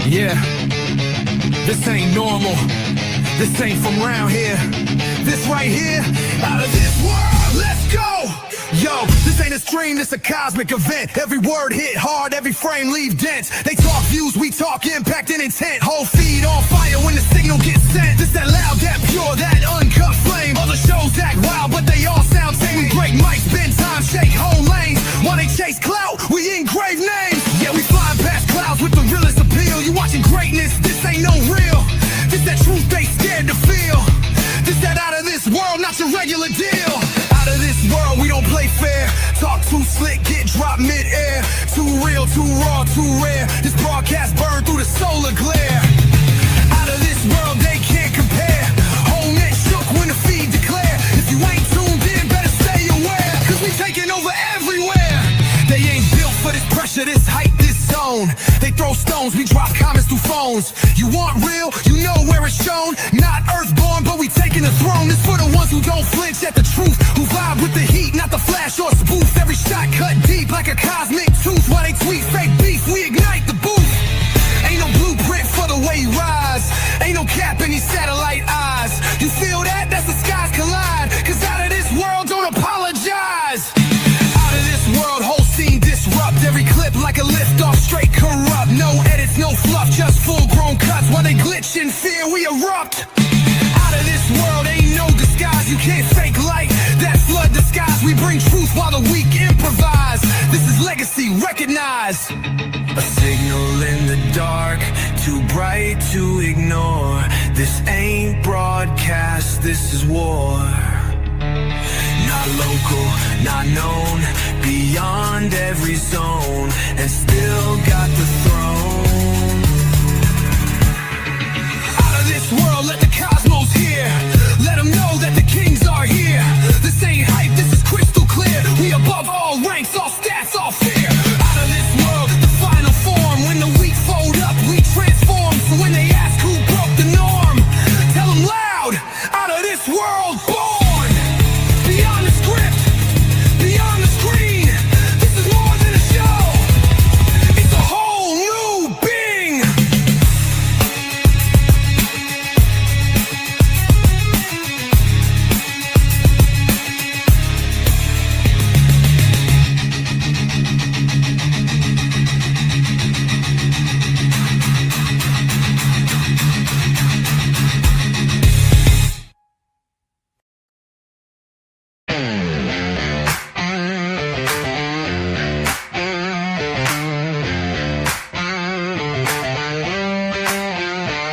Yeah, this ain't normal. This ain't from round here. This right here, out of this world, let's go! Yo, this ain't a stream, this a cosmic event. Every word hit hard, every frame leave dents. They talk views, we talk impact and intent. Whole feed on fire when the signal gets sent. This that loud, that pure, that uncut flame. Other shows act wild, but they all sound tame. We break mics, bend time, shake whole lanes. While they chase clout, we engrave names. Yeah, we flying past clouds with the realest appeal. You watching greatness, this ain't no real. This that truth they scared to feel. This that out of this world, not your regular deal. Out of this world, we don't play fair. Talk too slick, get dropped mid-air. Too real, too raw, too rare. This broadcast burned through the solar glare. Out of this world, they can't compare. Whole net shook when the feed declare. If you ain't tuned in, better stay aware. Cause we taking over everywhere. They ain't built for this pressure, this height, this zone. They throw stones, we drop comments through phones. You want real, you know where it's shown. Not earthborn, but we taking the throne. This for the ones who don't flinch at the truth, who vibe with the heat, not the flash or spoof. Every shot cut deep like a cosmic tooth. While they tweet fake beef, we ignite the booth. Ain't no blueprint for the way you rise. Ain't no cap in these satellite eyes. You feel that? That's the skies collide. Cause out of this world, don't apologize. Out of this world, whole scene disrupt. Every clip like a lift off, straight corrupt. No edits, no fluff, just full-grown cuts. While they glitch in fear, we erupt. Out of this world, ain't no disguise. You can't fake light, that flood the skies. We bring truth while the weak improvise. This is legacy, recognize. A signal in the dark, too bright to ignore. This ain't broadcast, this is war. Not local, not known, beyond every zone, and still got the throne. Out of this world, let the cosmos hear. Let them know that the kings are here. This ain't hype, this is crystal clear. We above all ranks, all stats, all fear. Out of this world, the final form. When the weak fold up, we transform. So when they ask who broke the norm, tell them loud, out of this world, born. Beyond the script, beyond the screen. This is more than a show. It's a whole new being.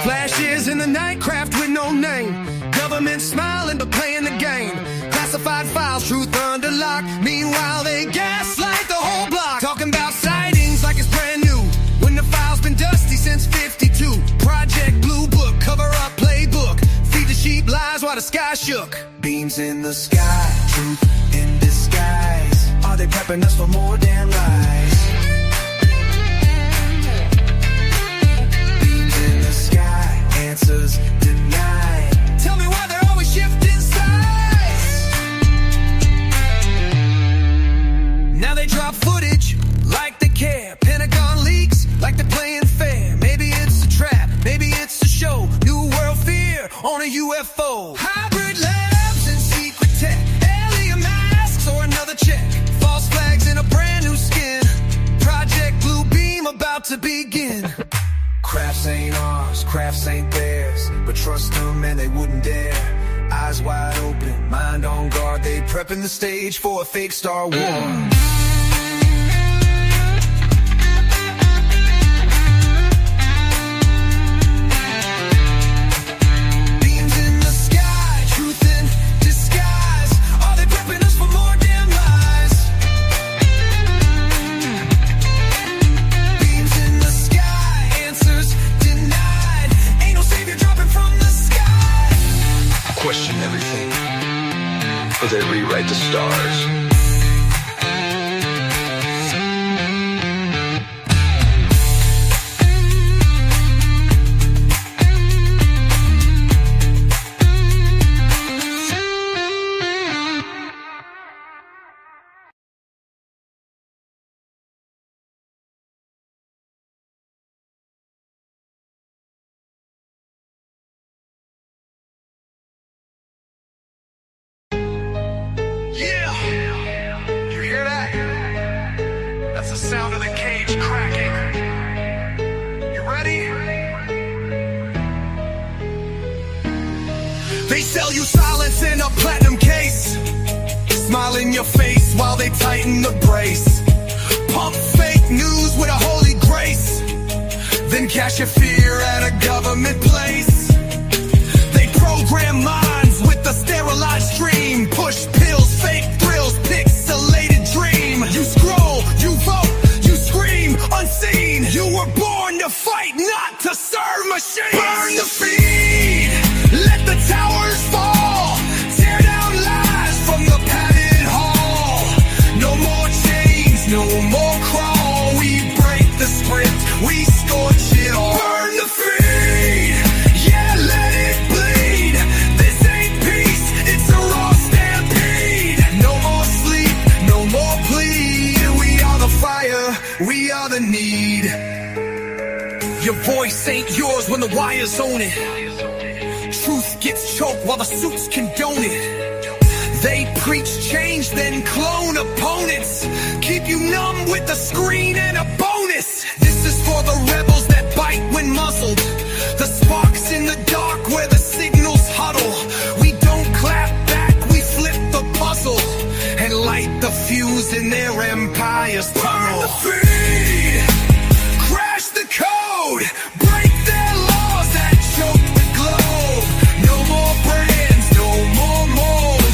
Flashes in the night, craft with no name. Government smiling but playing the game. Classified files, truth under lock. Meanwhile they gaslight the whole block. Talking about sightings like it's brand new, when the file's been dusty since 52. Project Blue Book, cover up playbook. Feed the sheep lies while the sky shook. Beams in the sky, truth in disguise. Are they prepping us for more damn lies? Answers denied. Tell me why they're always shifting sides. Now they drop footage like they care. Pentagon leaks like they're playing fair. Maybe it's a trap, maybe it's a show. New world fear on a UFO. Hybrid labs and secret tech. Alien masks or another check. False flags in a brand new skin. Project Blue Beam about to begin. Crafts ain't ours, crafts ain't theirs, but trust them and they wouldn't dare. Eyes wide open, mind on guard. They prepping the stage for a fake Star Wars. Question everything, or they rewrite the stars. sell you silence in a platinum case. Smile in your face while they tighten the brace. Pump fake news with a holy grace, then cash your fear at a government place. They program minds with a sterilized stream. Push pills, fake thrills, pixelated dream. You scroll, you vote, you scream unseen. You were born to fight, not to serve machines. Burn the feed, let the towers fall. Tear down lies from the padded hall. No more chains, no more crawl. We break the script, we scorch it all. Burn the feed, yeah, let it bleed. This ain't peace, it's a raw stampede. No more sleep, no more plead. We are the fire, we are the need. Your voice ain't yours when the wires own it. Truth gets choked while the suits condone it. They preach change, then clone opponents. Keep you numb with a screen and a bonus. This is for the rebels that bite when muzzled. The sparks in the dark where the signals huddle. We don't clap back, we flip the puzzle and light the fuse in their empire's tunnel. Burn the feed, crash the code, break their laws that choke the globe. No more brands, no more mold.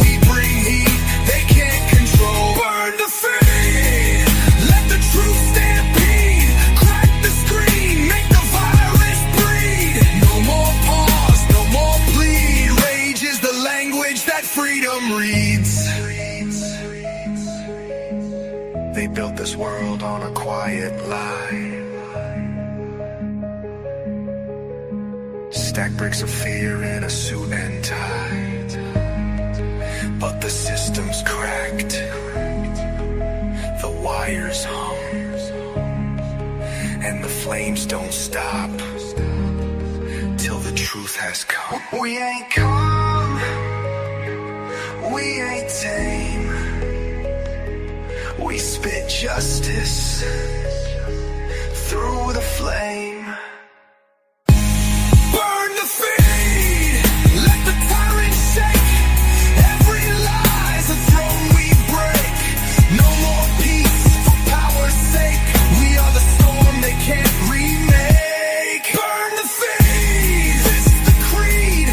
We bring heat they can't control. Burn the feed, let the truth stampede. Crack the screen, make the virus breed. No more pause, no more plead. Rage is the language that freedom reads. They built this world on a quiet lie. Stack bricks of fear in a suit and tie. But the system's cracked, the wires hum, and the flames don't stop till the truth has come. We ain't calm, we ain't tame. We spit justice through the flame. Burn the feed, let the tyrant shake. Every lie's a throne we break. No more peace for power's sake. We are the storm they can't remake. Burn the feed, this is the creed.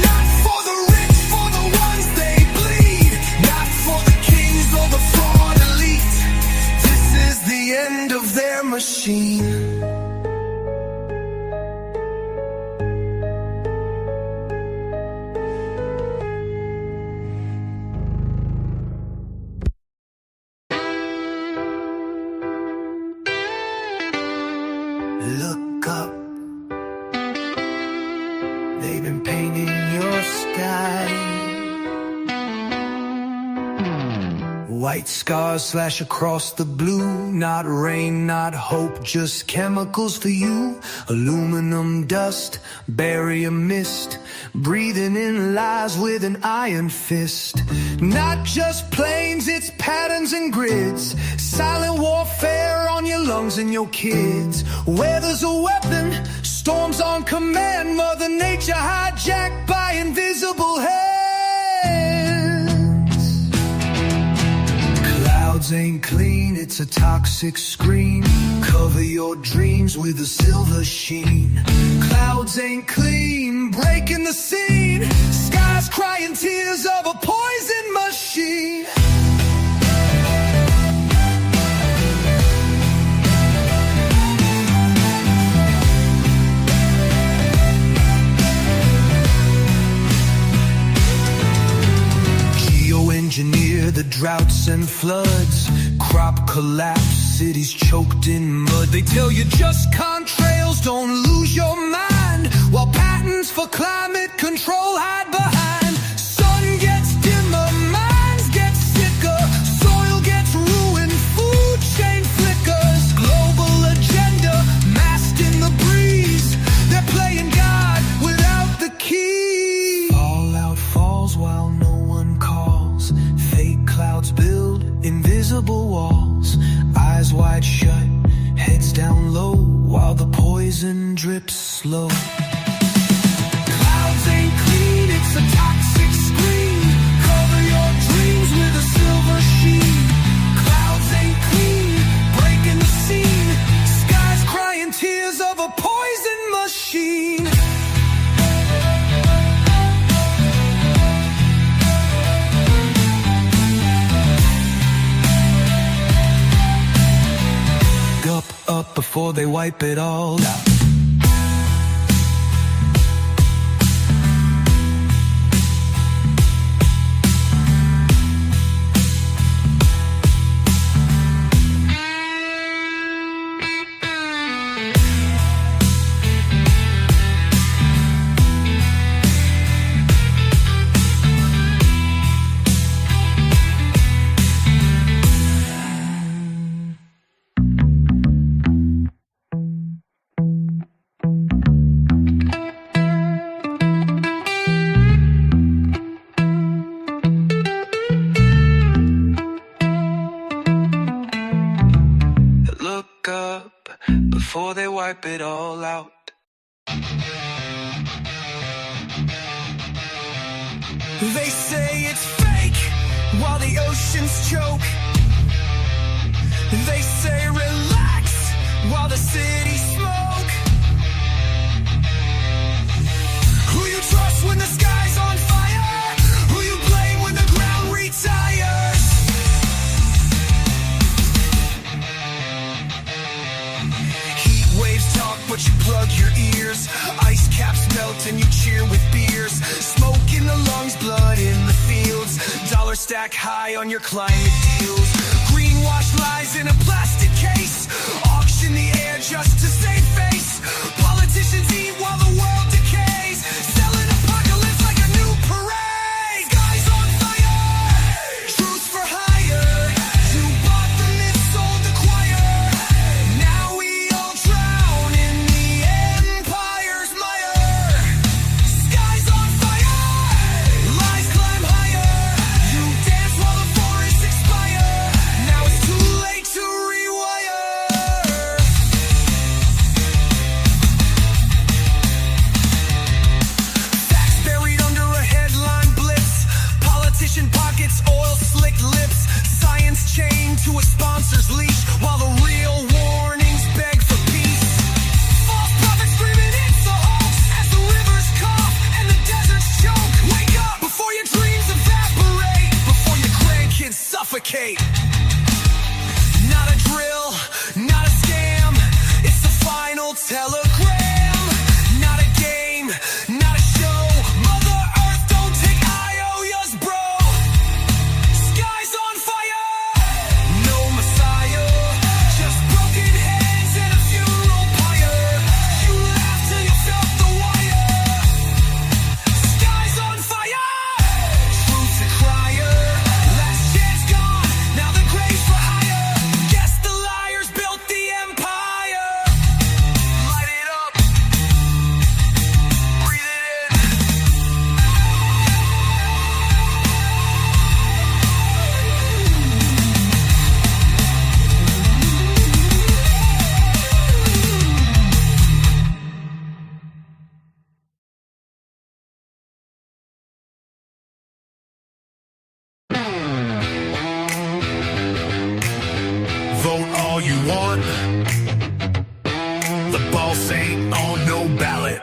Not for the rich, for the ones they bleed. Not for the kings or the fraud elite. This is the end of their machine. Look up, they've been painting your sky. White scars slash across the blue. Not rain, not hope, just chemicals for you. Aluminum dust, barrier mist, breathing in lies with an iron fist. Not just planes, it's patterns and grids. Silent warfare on your lungs and your kids. Weather's a weapon, storms on command. Mother Nature hijacked by invisible hands. Clouds ain't clean, it's a toxic screen. Cover your dreams with a silver sheen. Clouds ain't clean, breaking the scene. Skies crying tears of a poison machine. Geoengineer the droughts and floods. Crop collapse, cities choked in mud. They tell you just contrails, don't lose your mind. While patents for climate control hide behind. Sun gets dimmer, minds get sicker. Soil gets ruined, food chain flickers. Global agenda masked in the breeze. They're playing God without the key. Fallout falls while no one calls. Fake clouds build invisible walls. Eyes wide shut, heads down low, while the poison drips slow. Clouds ain't clean, it's before they wipe it all out. Look up before they wipe it all out. They say it's fake while the oceans choke. They say relax while the cities smoke. Who you trust when the sky's on fire? Who you blame when the ground retires? Heat waves talk but you plug your ears. Ice caps melt and you cheer with beers. Smoke in the lungs, blood in the fields. Dollar stack high on your climate deals. Greenwash lies in a plastic case. Auction the air just to save face. Politicians eat while the world decays. Selling apocalypse like a new parade. Skies on fire, truth for hire. You bought the myth, sold the choir. Now we all drown in the empire's mire. Skies on fire, lies climb higher. You dance while the forests expire. Now it's too late to rewire. Facts buried under a headline blitz. Politician pockets, oil slick lips. Science chained to a sponsor's leash while the real warnings beg for peace. False prophets screaming it's a hoax as the rivers cough and the deserts choke. Wake up before your dreams evaporate, before your grandkids suffocate. Not a drill, not a scam. It's the final telegram. Not a game, not a show. Mother Earth, don't take IOUs, bro. Skies on fire, no messiah. Just broken heads and a funeral pyre. You laughed till you felt the wire. Skies on fire, truth's a crier. Last chance gone, now the grave's for hire. Guess the liars built the empire. Light it up, breathe it in. Vote all you want. The boss ain't on no ballot.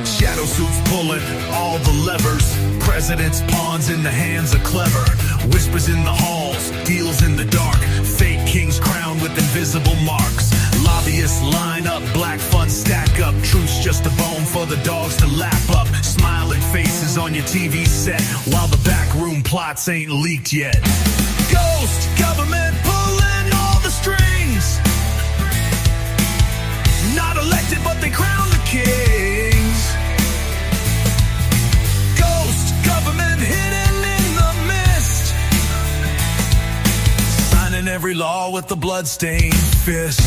Shadow suits pulling all the levers. President's pawns in the hands of clever. Whispers in the halls, deals in the dark. Fake kings crowned with invisible marks. Lobbyists line up, black funds stack up. Truth's just a bone for the dogs to lap up. Smiling faces on your TV set while the backroom plots ain't leaked yet. Ghost government pulling all the strings. Not elected, but they crown the kings. Ghost government hidden in the mist. Signing every law with the bloodstained fist.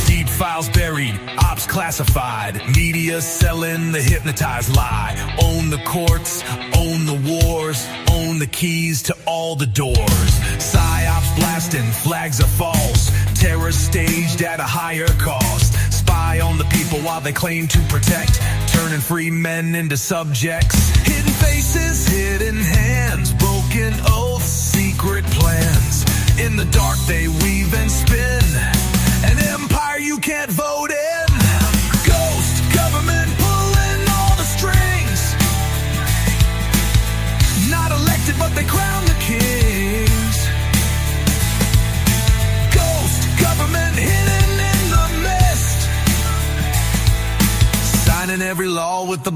Deep files buried, ops classified. Media selling the hypnotized lie. Own the courts, own the wars. Own the keys to all the doors. Psyops blasting, flags are false. Terror staged at a higher cost. Spy on the people while they claim to protect. Turning free men into subjects. Hidden faces, hidden hands. Broken oaths, secret plans. In the dark they weave and spin. An empire you can't vote in. Ghost government pulling all the strings. Not elected but they crown the king.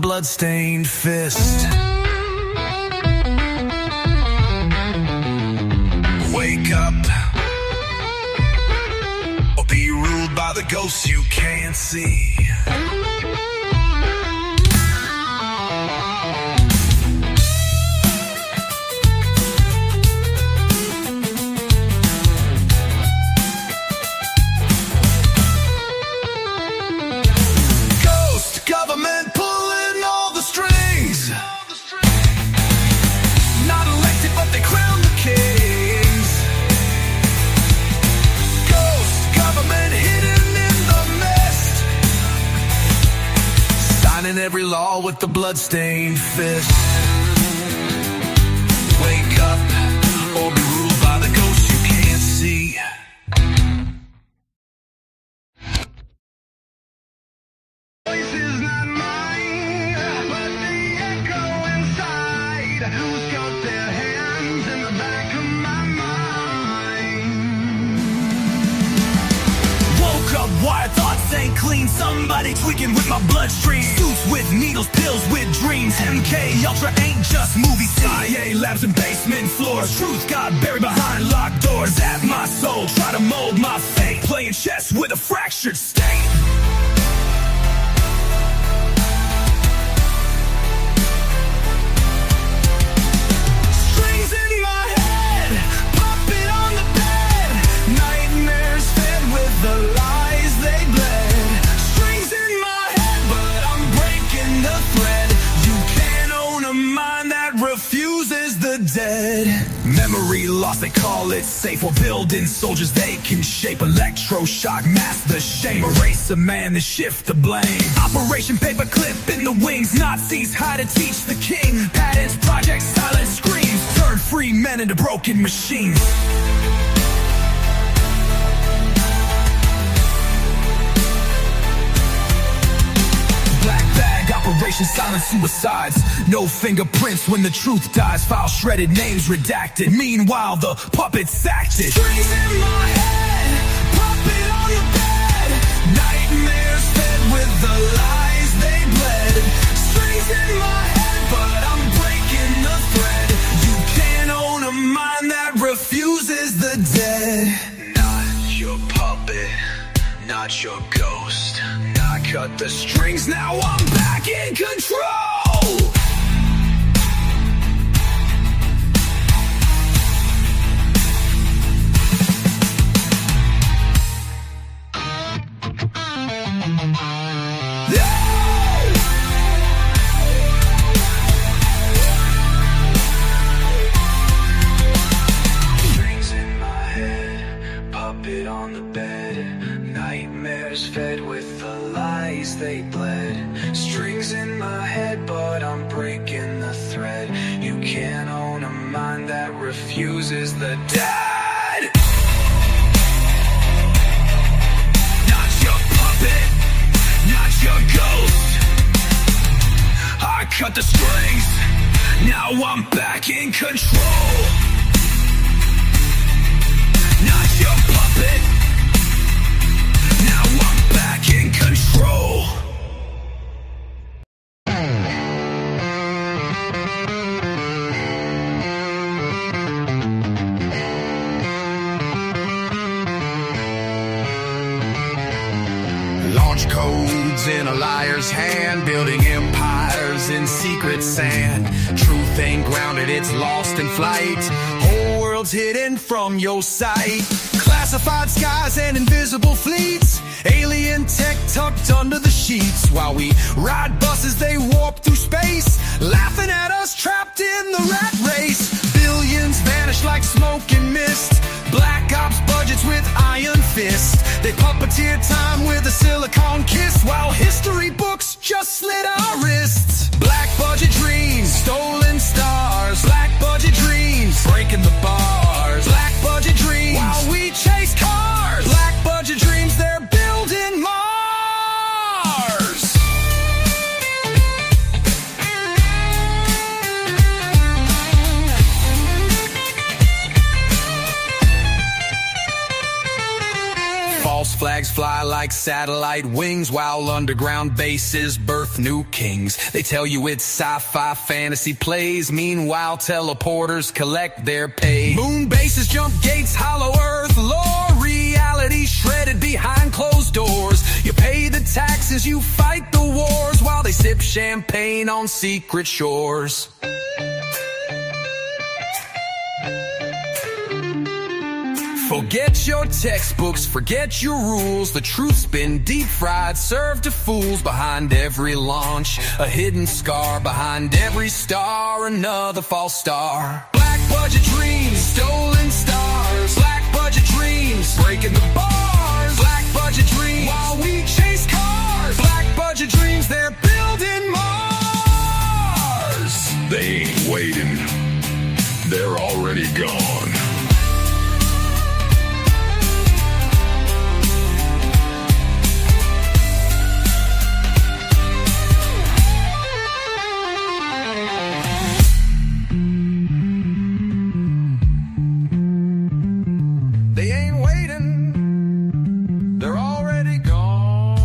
bloodstained fist. Wake up, or be ruled by the ghosts you can't see. Ghost government pulling all the strings. Not elected, but they crown the kings. Ghost government hidden in the mist, signing every law with the bloodstained fist. Wake up, or be ruled by the ghosts you can't see. Voice is not mine, but the echo inside. Who's got their hands in the back of my mind? Woke up, wired thoughts ain't clean. Somebody tweaking with my bloodstream. Suits with needles, pills with dreams. MK Ultra ain't just movie CIA labs and basement floors. Truth got buried behind locked doors. At my soul, try to mold my fate. Playing chess with a fractured state. Strings in my head, puppet on the bed. Nightmares fed with the lies they bled. Strings in my head, but I'm breaking the thread. You can't own a mind that refuses the dead. Memory lost, they call it safe. We're building soldiers they can shape. Electroshock, mask the shame. Erase a man to shift the blame. Operation Paperclip in the wings. Nazis how to teach the king. Patents, projects, silent screams. Turn free men into broken machines. Black bag operation, silent suicides. No fingerprints when the truth dies. File shredded, names redacted. Meanwhile the puppets acted. Strings in my head, puppet on the bed. Nightmares fed with the lies they bled. Strings in my head, but I'm breaking the thread. You can't own a mind that refuses the dead. Not your puppet, not your ghost. I cut the strings, now I'm back in control. Strings in my head, puppet on the bed. Nightmares fed with the lies they bled. Strings in my head, but I'm breaking the thread. You can't own a mind that refuses the dead. Not your puppet, not your ghost. I cut the strings, now I'm back in control. Not your puppet, now I'm back in control. Launch codes in a liar's hand, building empires in secret sand. Truth ain't grounded, it's lost in flight. Whole world's hidden from your sight. Classified skies and invisible fleets. Alien tech tucked under the sheets. While we ride buses, they warp through space. Laughing at us, trapped in the rat race. Billions vanish like smoke and mist. Black ops budgets with iron fists. They puppeteer time with a silicone kiss. While history books just slit our wrists. Black budget dreams, stolen stars. Black budget dreams, breaking the bars. Black budget dreams, while we chase cars. Black budget dreams, they're building Mars. False flags fly like satellite wings, while underground bases birth new kings. They tell you it's sci-fi fantasy plays, meanwhile teleporters collect their pay. Moon bases, jump gates, hollow earth lore, reality shredded behind closed doors. You pay the taxes, you fight the wars, while they sip champagne on secret shores. Forget your textbooks, forget your rules. The truth's been deep-fried, served to fools. Behind every launch, a hidden scar. Behind every star, another false star. Black budget dreams, stolen stars. Black budget dreams, breaking the bars. Black budget dreams, while we chase cars. Black budget dreams, they're building Mars. They ain't waiting. They're already gone. They ain't waiting, they're already gone.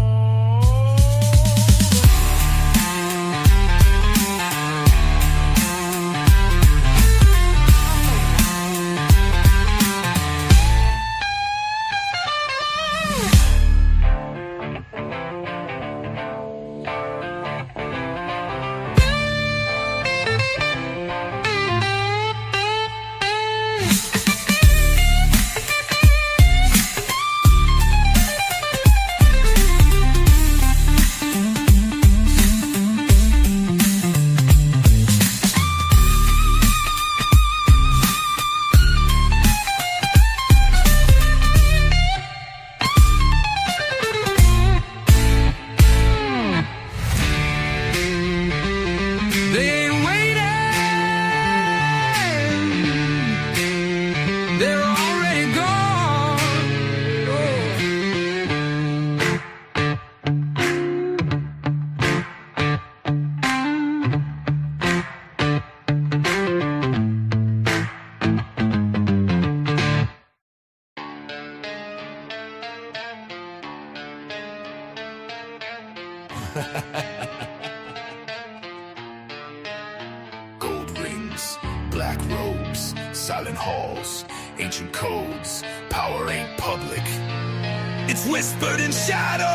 They ain't waiting, they're already gone. Gold rings, black robes, silent halls, ancient codes. Power ain't public. It's whispered in shadows.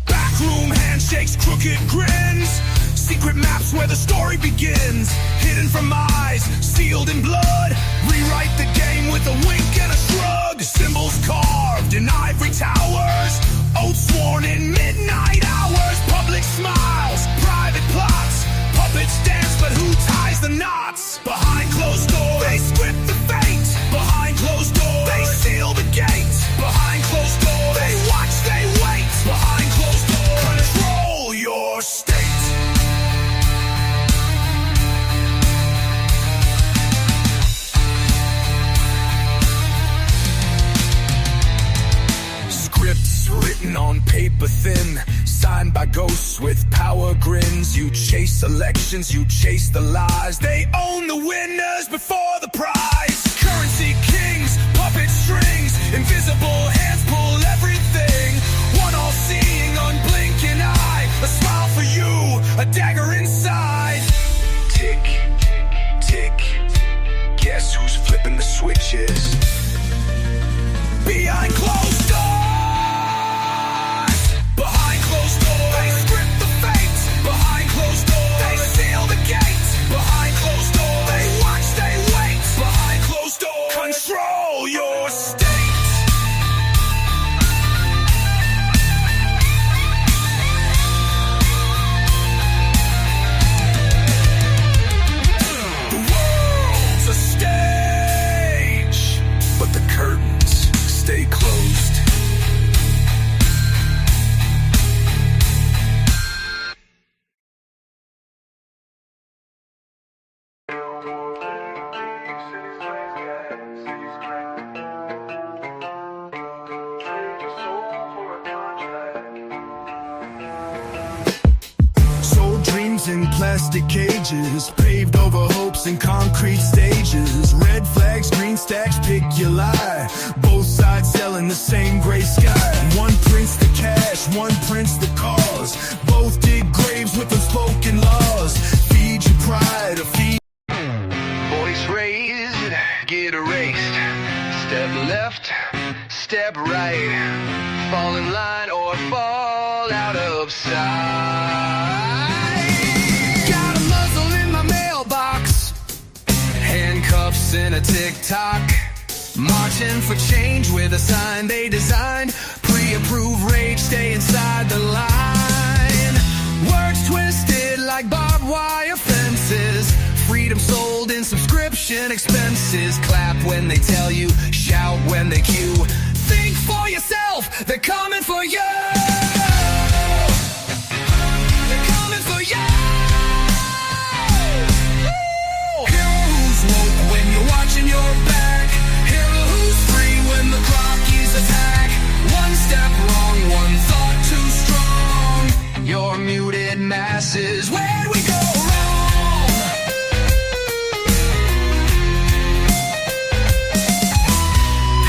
Backroom handshakes, crooked grins. Secret maps where the story begins. Hidden from eyes, sealed in blood. Rewrite the game with a wink and a shrug. Symbols carved in ivory towers. Oaths sworn in midnight hours. Public smiles, private plots. Puppets dance, but who ties the knots? Behind closed doors, they script the fate. Behind closed doors, they seal the gate. Behind closed doors, they watch, they wait. Behind closed doors, control your state. Scripts written on paper thin, signed by ghosts with power grins. You chase elections, you chase the lies. They own the winners before the prize. Currency kings, puppet strings, invisible hands pull everything. One all-seeing, unblinking eye. A smile for you, a dagger inside. Tick, tick. Guess who's flipping the switches? Behind closed doors. Behind closed doors, they script the fate. Behind closed doors, they seal the gate. Behind closed doors, they watch, they wait. Behind closed doors, control your state. The world's a stage, but the curtains stay closed. Sold dreams in plastic cages, paved over hopes in concrete stages. Red flags, green stacks, pick your lie. Both sides the same gray sky. One prints the cash, one prints the cause. Both dig graves with unspoken laws. Feed your pride or feed. Voice raised, get erased. Step left, step right. Fall in line or fall out of sight. Got a muzzle in my mailbox, handcuffs in a tick-tock. Marching for change with a sign they designed. Pre-approved rage, stay inside the line. Words twisted like barbed wire fences. Freedom sold in subscription expenses. Clap when they tell you, shout when they cue. Think for yourself, they're coming for you. They're coming for you. Hero who's woke when you're watching your back. Hero who's free when the clock is attack. One step wrong, one thought too strong. Your muted masses, where'd we go wrong?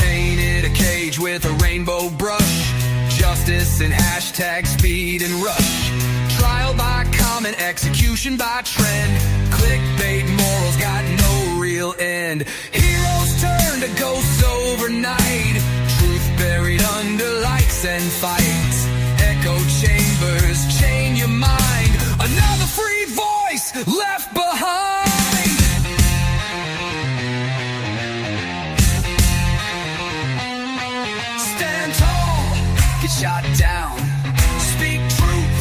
Painted a cage with a rainbow brush. Justice and hashtag speed and rush. Trial by common, execution by trend. Clickbait morals got no real end. Heroes turn to ghosts overnight. Truth buried under likes and fights. Echo chambers chain your mind. Another free voice left behind. Stand tall, get shot down. Speak truth,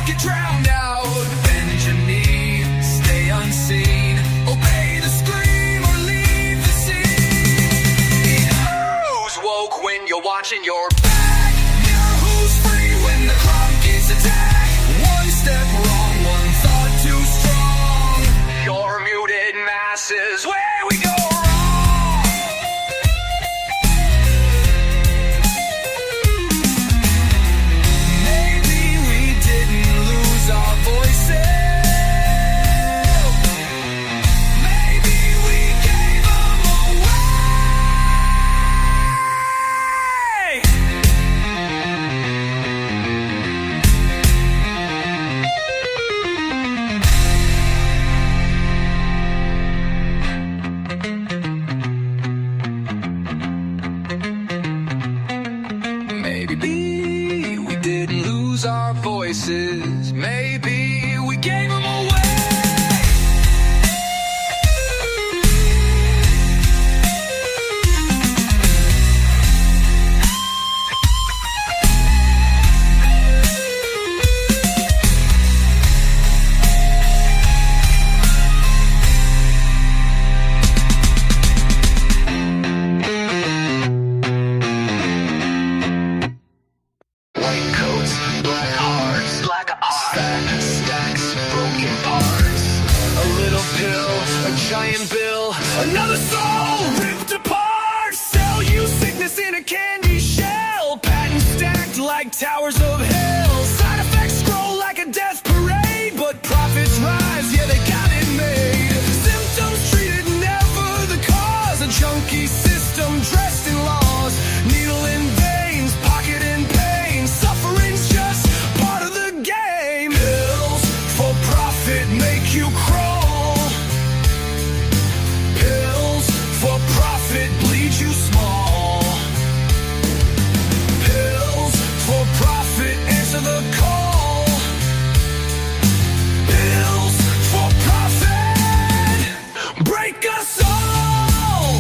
get drowned out. Bend your knee, stay unseen. Obey the scream or leave the scene. Who's woke when you're watching your back? You're who's free when the clock is attacked. One step wrong, one thought too strong. Your muted masses, where we go wrong? Maybe we didn't lose our voices. Maybe we gave them away. Maybe we didn't lose our voices. Maybe we gave them away. White coats, black hearts, stacks, broken parts. A little pill, a giant bill, Another soul ripped apart. Sell you sickness in a candy shell. Patents stacked like towers of hell. Side effects scroll like a death parade. But profits rise, yeah, they got it made. Symptoms treated, never the cause. A junkie system dressed in laws. Needle in veins, pocket in pain. Suffering's just part of the game. Pills for profit make you crawl. Pills for profit bleed you small. Pills for profit answer the call. Pills for profit break us all.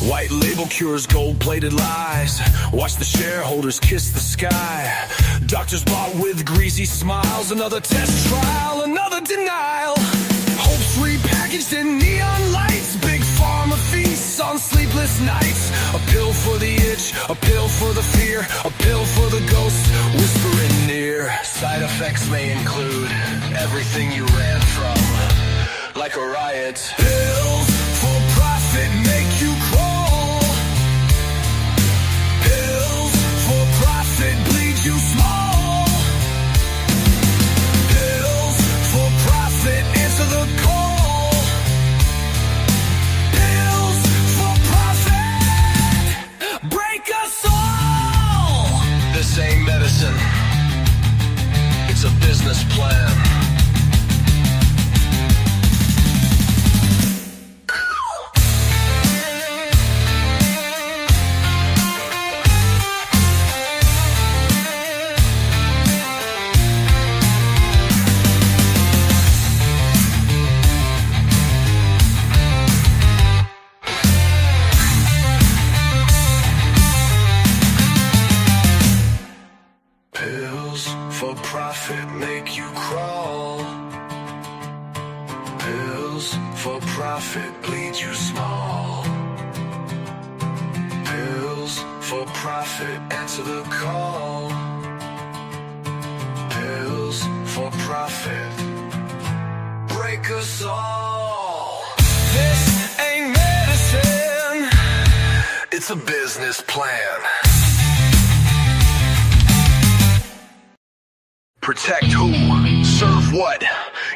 White label cures gold-plated lies. Watch the shareholders kiss the sky. Doctors bought with greasy smiles. Another test trial, another denial. Hopes repackaged in neon lights. Big pharma feasts on sleepless nights. A pill for the itch, a pill for the fear, a pill for the ghost whispering near. Side effects may include everything you ran from, like a riot. Pills for profit make you crawl. Pills for profit bleed you small. Pills for profit answer the call. Pills Pills for profit bleed you small. Pills for profit, answer the call. Pills for profit, break us all. This ain't medicine, It's a business plan. Protect who? Serve what?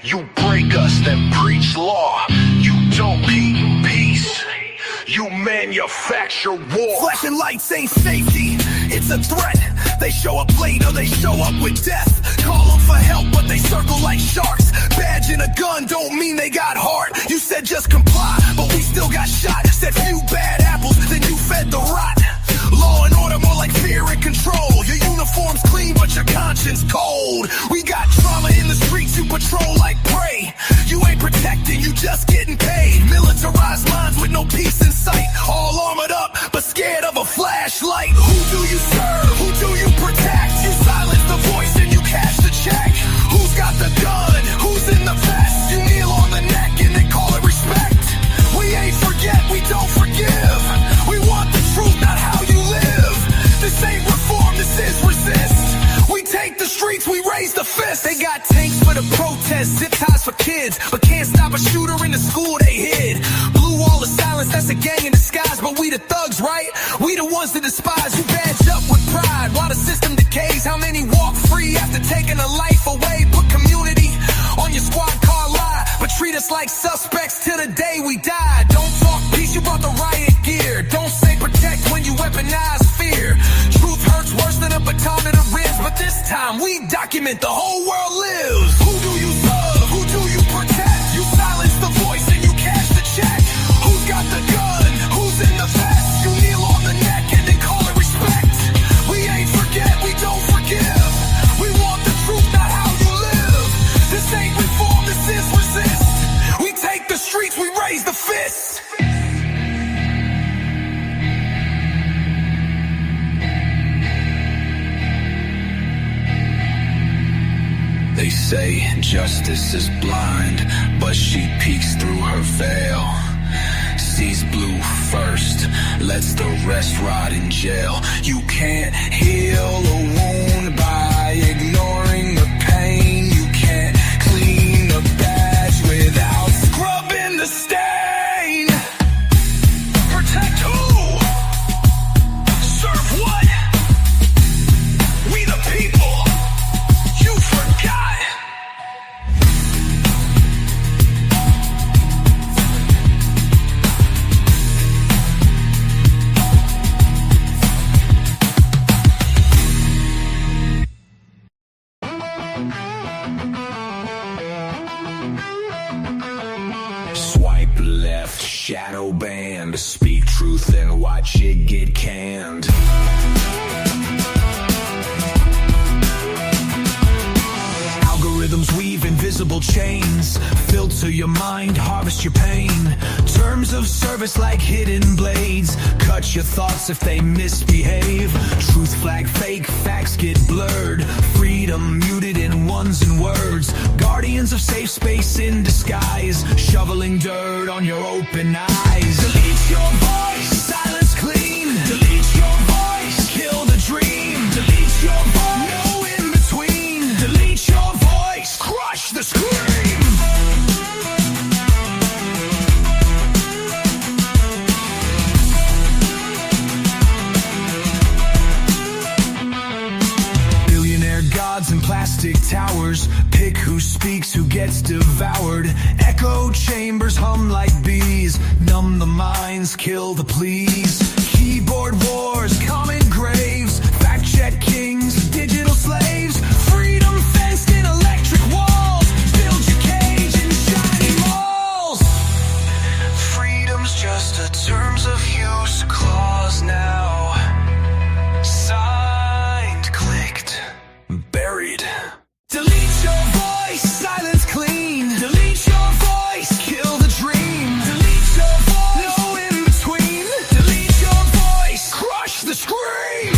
You break us, then preach law. You don't keep peace. You manufacture war. Flashing lights ain't safety, it's a threat. They show up late or they show up with death. Call them for help, but they circle like sharks. Badge and a gun don't mean they got heart. You said just comply, but we still got shot. Said few bad apples, then you fed the rot. Law and order more like fear and control. Your uniform's clean, but your conscience cold. We got trauma in the streets, you patrol like prey. You ain't protecting, you just getting paid. Militarized minds with no peace in sight. All armored up, but scared of a flashlight. Who do you serve? Who do you protect? You silence the voice and you cash the check. Who's got the gun? Who's in the vest? You kneel on the neck and then call it respect. We ain't forget, we don't forgive. We want the truth, not how you live. This ain't reform, this is resist. We take the streets, we raise the fist. They got tanks for the protest, zip ties for kids, but can't stop a shooter in the school they hid. Blue wall of silence, that's a gang in disguise. But we the thugs, right? We the ones that despise. You badge up with pride while the system decays. How many walk free after taking a life away? Put community on your squad car lie, but treat us like suspects till the day we die. Don't talk peace, you brought the riot gear. Don't say protect when you weaponize fear. Truth hurts worse than a baton to the ribs, but this time we document the whole world lives. Who do you serve? Who do you protect? You silence the voice and you cash the check. Who's got the gun? Who's in the vest? You kneel on the neck and then call it respect. We ain't forget, we don't forgive. We want the truth, not how you live. This ain't reform, this is resist. We take the streets, we raise the fist. They say justice is blind, but she peeks through her veil. Sees blue first, lets the rest rot in jail. You can't heal a wound by ignoring the pain. You can't clean a badge without scrubbing the stain. Protect who? Serve what? We the people. You forgot. Swipe left, shadow banned. Speak truth and watch it get canned. Algorithms weave invisible chains. Filter your mind, harvest your pain. Terms of service like hidden blades. Cut your thoughts if they misbehave. Truth flag fake, facts get blurred. Freedom muted in ones and words. Guardians of safe space in disguise. Shoveling dirt on your open eyes. Delete your voice, silence clean. Delete your voice, kill the dream. Delete your voice, no in between. Delete your voice, crush the scream. Billionaire gods and plastic towers. Pick who speaks, who gets devoured. Echo chambers hum like bees. Numb the minds, kill the pleas. Keyboard wars, common graves. Fact check kings, digital slaves. Freedom fenced in electric walls. Build your cage in shiny malls. freedom's just a terms of use clause now. Signed, clicked, Buried. Delete your voice, silence clean. Delete your voice, kill the dream. Delete your voice, no in between. Delete your voice, crush the scream.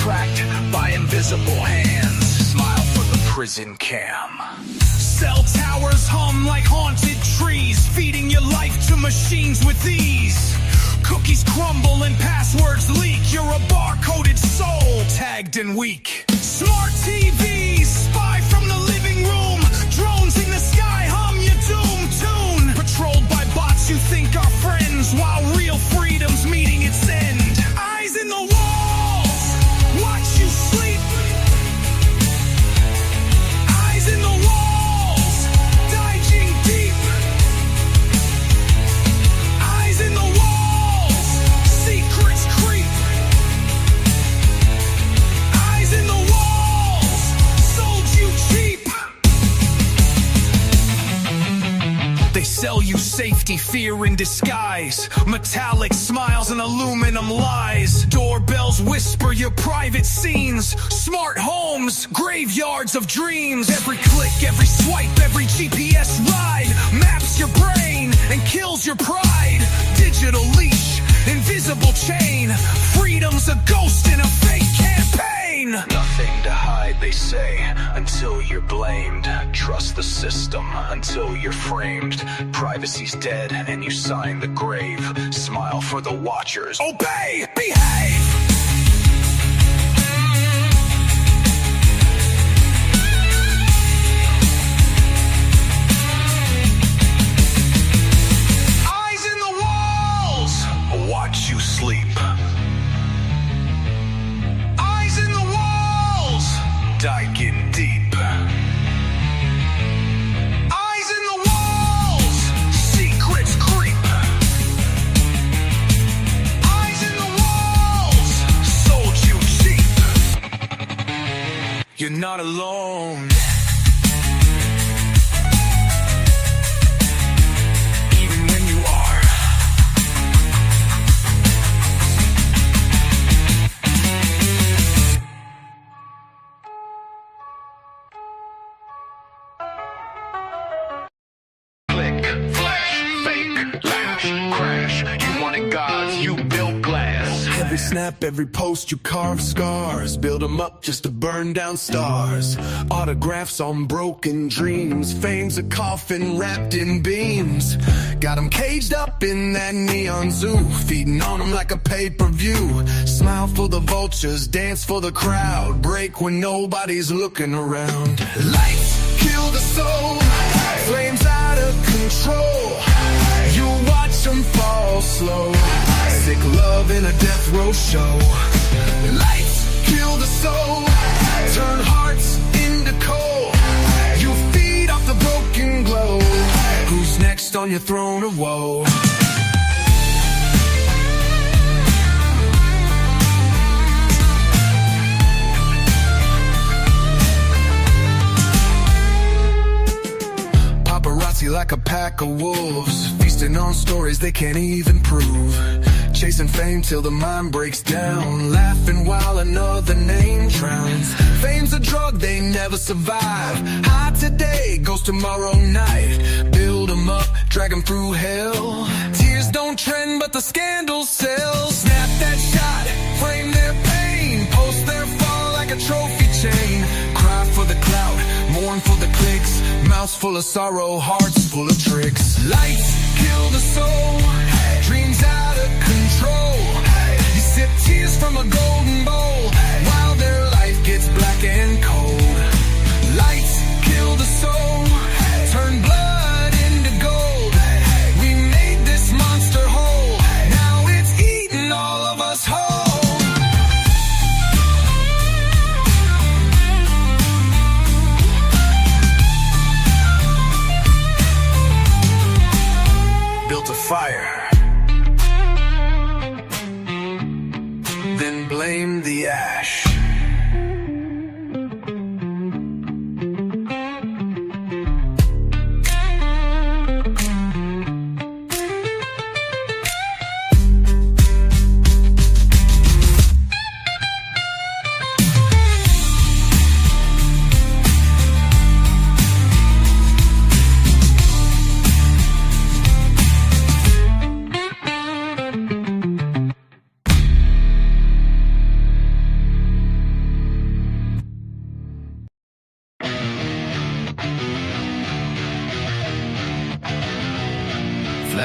tracked by invisible hands. Smile for the prison cam. Cell towers hum like haunted trees, feeding your life to machines with ease. Cookies crumble and passwords leak. You're a barcoded soul, tagged and weak. Smart TVs spy from the living room. Drones in the sky hum your doom tune. Patrolled by bots you think are friends, while real freedom's meeting its end. Eyes in the walls, watch you sleep. Eyes in the walls, diving deep. Eyes in the walls, secrets creep. Eyes in the walls, sold you cheap. They sell you safety, fear in disguise. Metallic smiles and aluminum lies. Doorbells whisper your private scenes. Smart homes, graveyards of dreams. Every click, every swipe, every GPS ride maps your brain and kills your pride. Digital leash, invisible chain. Freedom's a ghost in a fake campaign. Nothing to hide, they say, until you're blamed. Trust the system until you're framed. Privacy's dead and you sign the grave. Smile for the watchers. Obey, behave. Eyes in the walls, Watch you sleep. eyes in the walls. Digging deep. Eyes in the walls, secrets creep. Eyes in the walls, Sold you cheap. you're not alone. Even when you are. Click, flash, fake, lash, crash. You wanted gods, you built glass. Every snap, every post, you carve scars. Build them up just to burn down stars. Autographs on broken dreams. Fame's a coffin wrapped in beams. Got them caged up in that neon zoo. Feeding on them like a pay-per-view. Smile for the vultures, dance for the crowd. Break when nobody's looking around. Lights kill the soul. Flames out of control. You watch them fall slow. Sick love in a death row show. Lights kill the soul. Turn hearts into coal. You feed off the broken glow. Who's next on your throne of woe? Paparazzi like a pack of wolves, feasting on stories they can't even prove. Chasing fame till the mind breaks down, laughing while another name drowns. Fame's a drug they never survive. High today, goes tomorrow night. Build 'em up, drag 'em through hell. Tears don't trend, but the scandals sell. Snap that shot, frame their pain. Post their fall like a trophy chain. Cry for the clout, mourn for the clicks. Mouths full of sorrow, hearts full of tricks. Lights kill the soul, dreams out of control. You sip tears from a golden bowl, while their life gets black and cold. Lights kill the soul, turn blood into gold. We made this monster whole, now it's eating all of us whole. Built a fire, then blame the ash.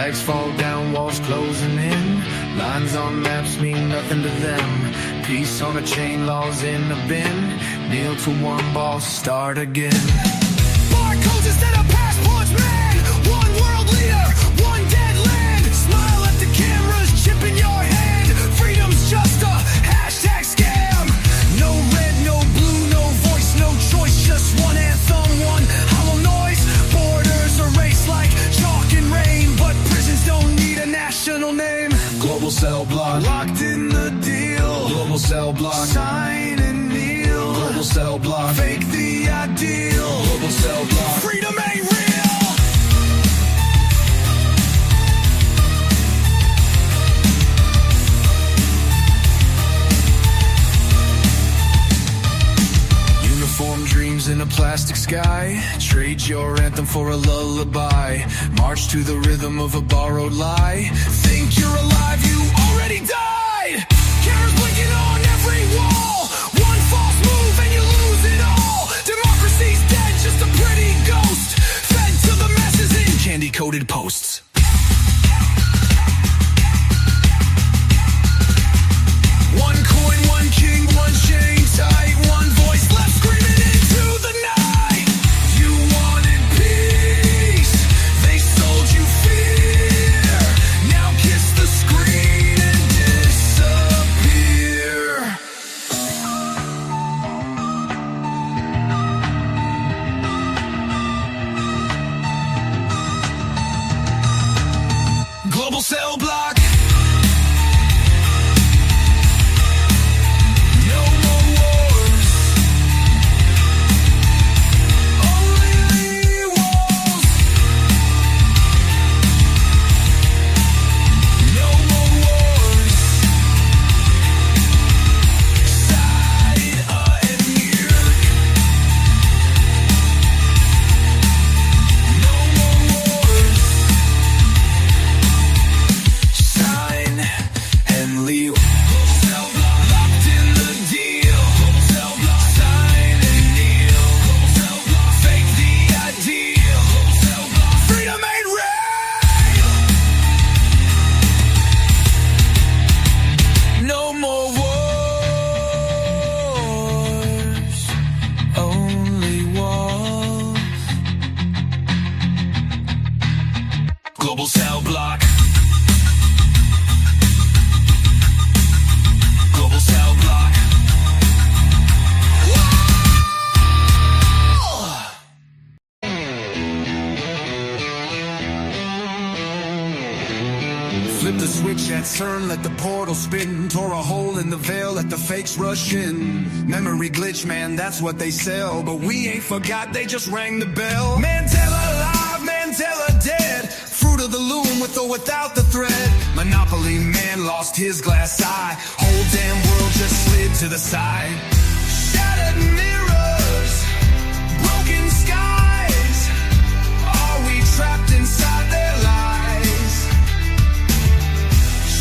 Flags fall down, walls closing in. Lines on maps mean nothing to them. Peace on a chain, laws in a bin. Kneel to one boss, start again. Barcodes instead of passports, man. One world leader, one dead land. Smile at the cameras, chip in your hand. Freedom's just a hashtag scam. No red, no blue, no voice, no choice. Just one anthem, one hollow noise. Borders erased like chalk and rain, but prisons don't need a national name. Global cell block, Locked in the deal. global cell block, Sign and kneel. global cell block, Fake the ideal. global cell block. Freedom ain't real. Uniform dreams in a plastic sky. Trade your anthem for a lullaby. March to the rhythm of a borrowed lie. Think you're alive, you already died. Cameras blinking on every wall. One false move and you lose it all. Democracy's dead, just a pretty ghost. Fed to the masses in Candy-coated posts. one coin, one king, one chain tight, one voice left screaming into the night. You wanted peace, they sold you fear. Now kiss the screen and disappear. Global cell block. No more wars. Only walls. No more wars. Side and near. No more wars. Sign and leave. Locked in the deal. Sign and kneel. Fake the ideal. Freedom ain't real. No more wars. Only walls. Global cell block. Global cell block. Flip the switch at CERN, let the portal spin. Tore a hole in the veil, let the fakes rush in. Memory glitch, man, that's what they sell. But we ain't forgot, they just rang the bell. Mandela alive, Mandela dead. Fruit of the loom with or without the thread. Monopoly man lost his glass eye. Whole damn world just slid to the side. Shattered mirrors, broken skies. Are we trapped inside their lies?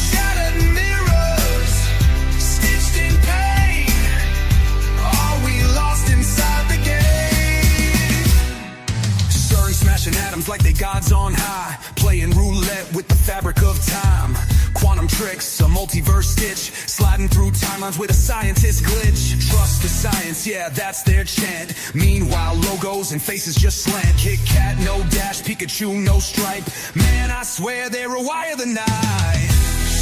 Shattered mirrors, stitched in pain. Are we lost inside the game? CERN smashing atoms like they gods on high. Playing roulette with the fabric of time. Quantum tricks, a multiverse stitch. Sliding through timelines with a scientist glitch. Trust the science, yeah, that's their chant. Meanwhile, logos and faces just slant. Kit Kat, no dash, Pikachu, no stripe. Man, I swear they rewire the night.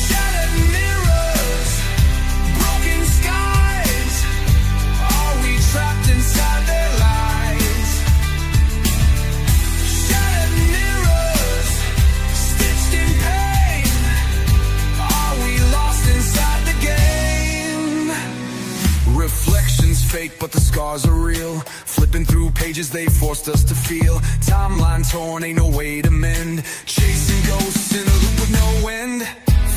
Shattered mirrors, broken skies. Are we trapped inside their lies? Shattered mirrors, stitched in pain. Are we lost inside the game? Reflections fake, but the scars are real. Flipping through pages they forced us to feel. Timeline torn, ain't no way to mend. Chasing ghosts in a loop with no end.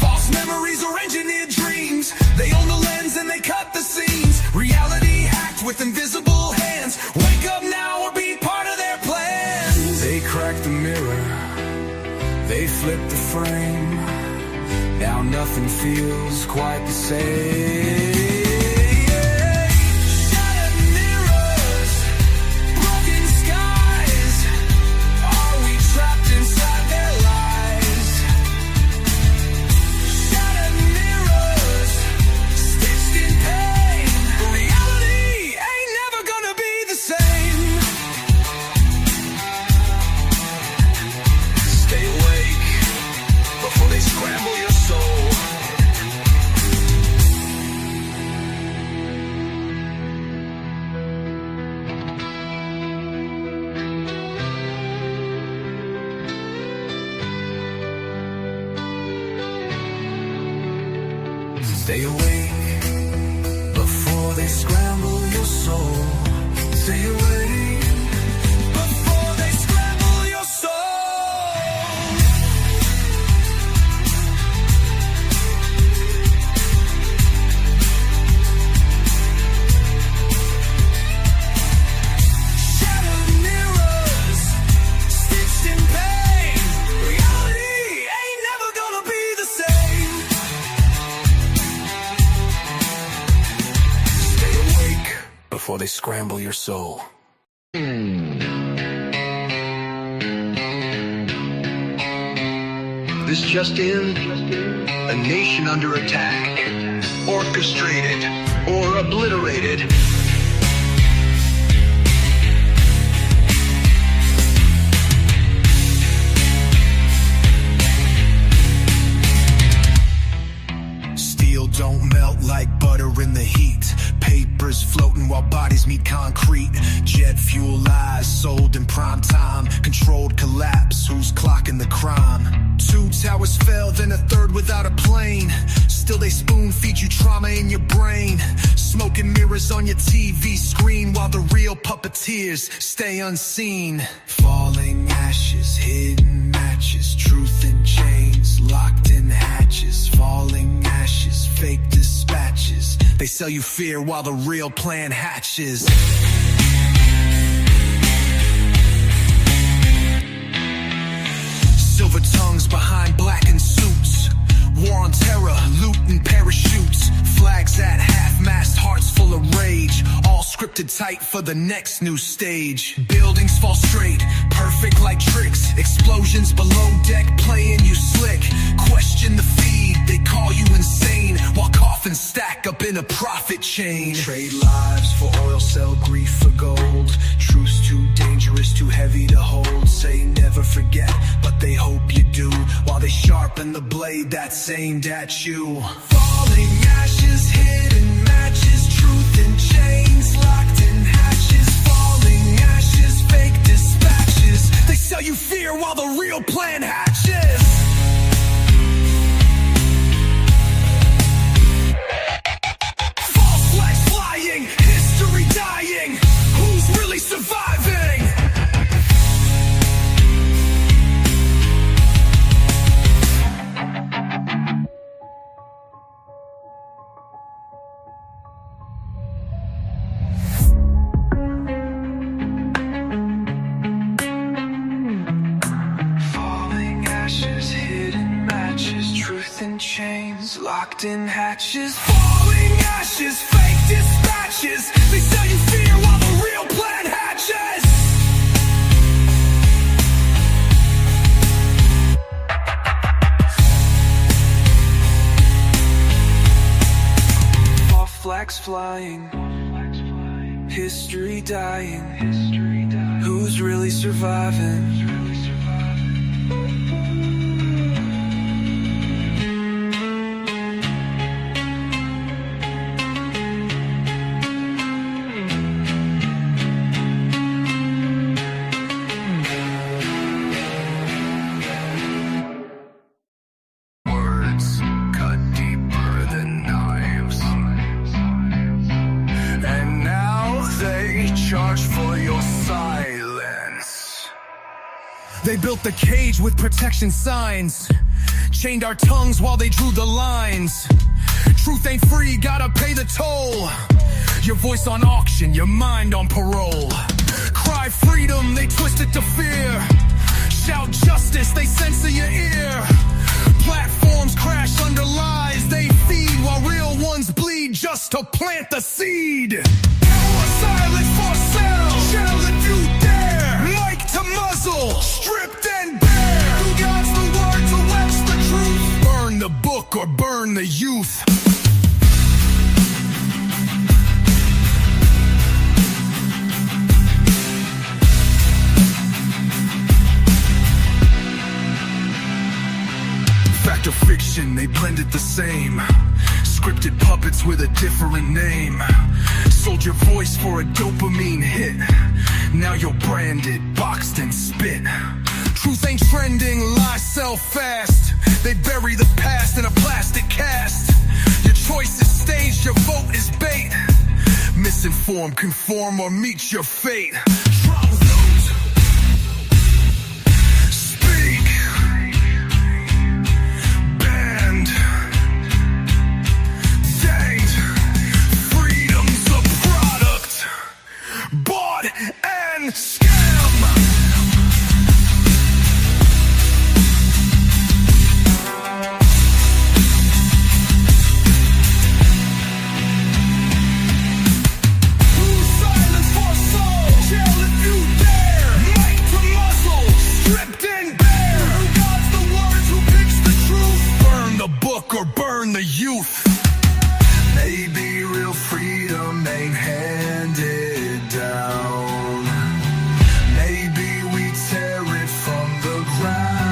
False memories or engineered dreams. They own the lens and they cut the scenes. Reality hacked with invisible hands. Wake up now or be part of their plans. They cracked the mirror, they flipped the frame. Now nothing feels quite the same. Shattered mirrors, broken skies. Are we trapped inside their lies? Stay awake before they scramble your soul. Stay awake before they scramble your soul. Shattered mirrors, stitched in pain. Reality ain't never gonna be the same. Stay awake before they scramble your soul. This just in, a nation under attack, orchestrated or obliterated. Steel don't melt like butter in the heat. Papers floating while bodies meet concrete. Jet fuel lies sold in prime time. Controlled collapse, who's clocking the crime? 2 towers fell, then a third without a plane. Still they spoon feed you trauma in your brain. Smoking mirrors on your TV screen while the real puppeteers stay unseen. Falling ashes, hidden matches, truth in chains, locked in hatches. Falling ashes, fake dispatches. They sell you fear while the real plan hatches. Silver tongues behind blackened suits. War on terror, loot and parachutes. Flags at half-mast, hearts full of rage. All scripted tight for the next new stage. Buildings fall straight, perfect like tricks. Explosions below deck playing you slick. Question the feed, they call you insane. While coffins stack up in a profit chain. Trade lives for oil, sell grief for gold. Truth's too dangerous, too heavy to hold. Say never forget, but they hope you do. While they sharpen the blade that's aimed at you. Falling ashes, hidden matches, truth in chains, locked in hatches. Falling ashes, fake dispatches. They sell you fear while the real plan hatches. False flags flying, history dying. Who's really surviving? Chains locked in hatches. Falling ashes, fake dispatches. They sell you fear while the real plan hatches. False flags flying, history dying. Who's really surviving? They built the cage with protection signs, chained our tongues while they drew the lines. Truth ain't free, gotta pay the toll. Your voice on auction, your mind on parole. Cry freedom, they twist it to fear. Shout justice, they censor your ear. Platforms crash under lies they feed, while real ones bleed just to plant the seed. Power silence for sale, shall if you dare. Mic to muzzle, stripped and bare. Who guards the word to wax the truth? Burn the book or burn the youth. Fact or fiction, they blended the same. Scripted puppets with a different name. Sold your voice for a dopamine hit. Now you're branded, boxed and spit. Truth ain't trending, lies sell fast. They bury the past in a plastic cast. Your choice is staged, your vote is bait. Misinform, conform, or meet your fate. Speak. Banned. Danged. Freedom's a product. Bought and scammed. Or burn the youth. Maybe real freedom ain't handed down. Maybe we tear it from the ground.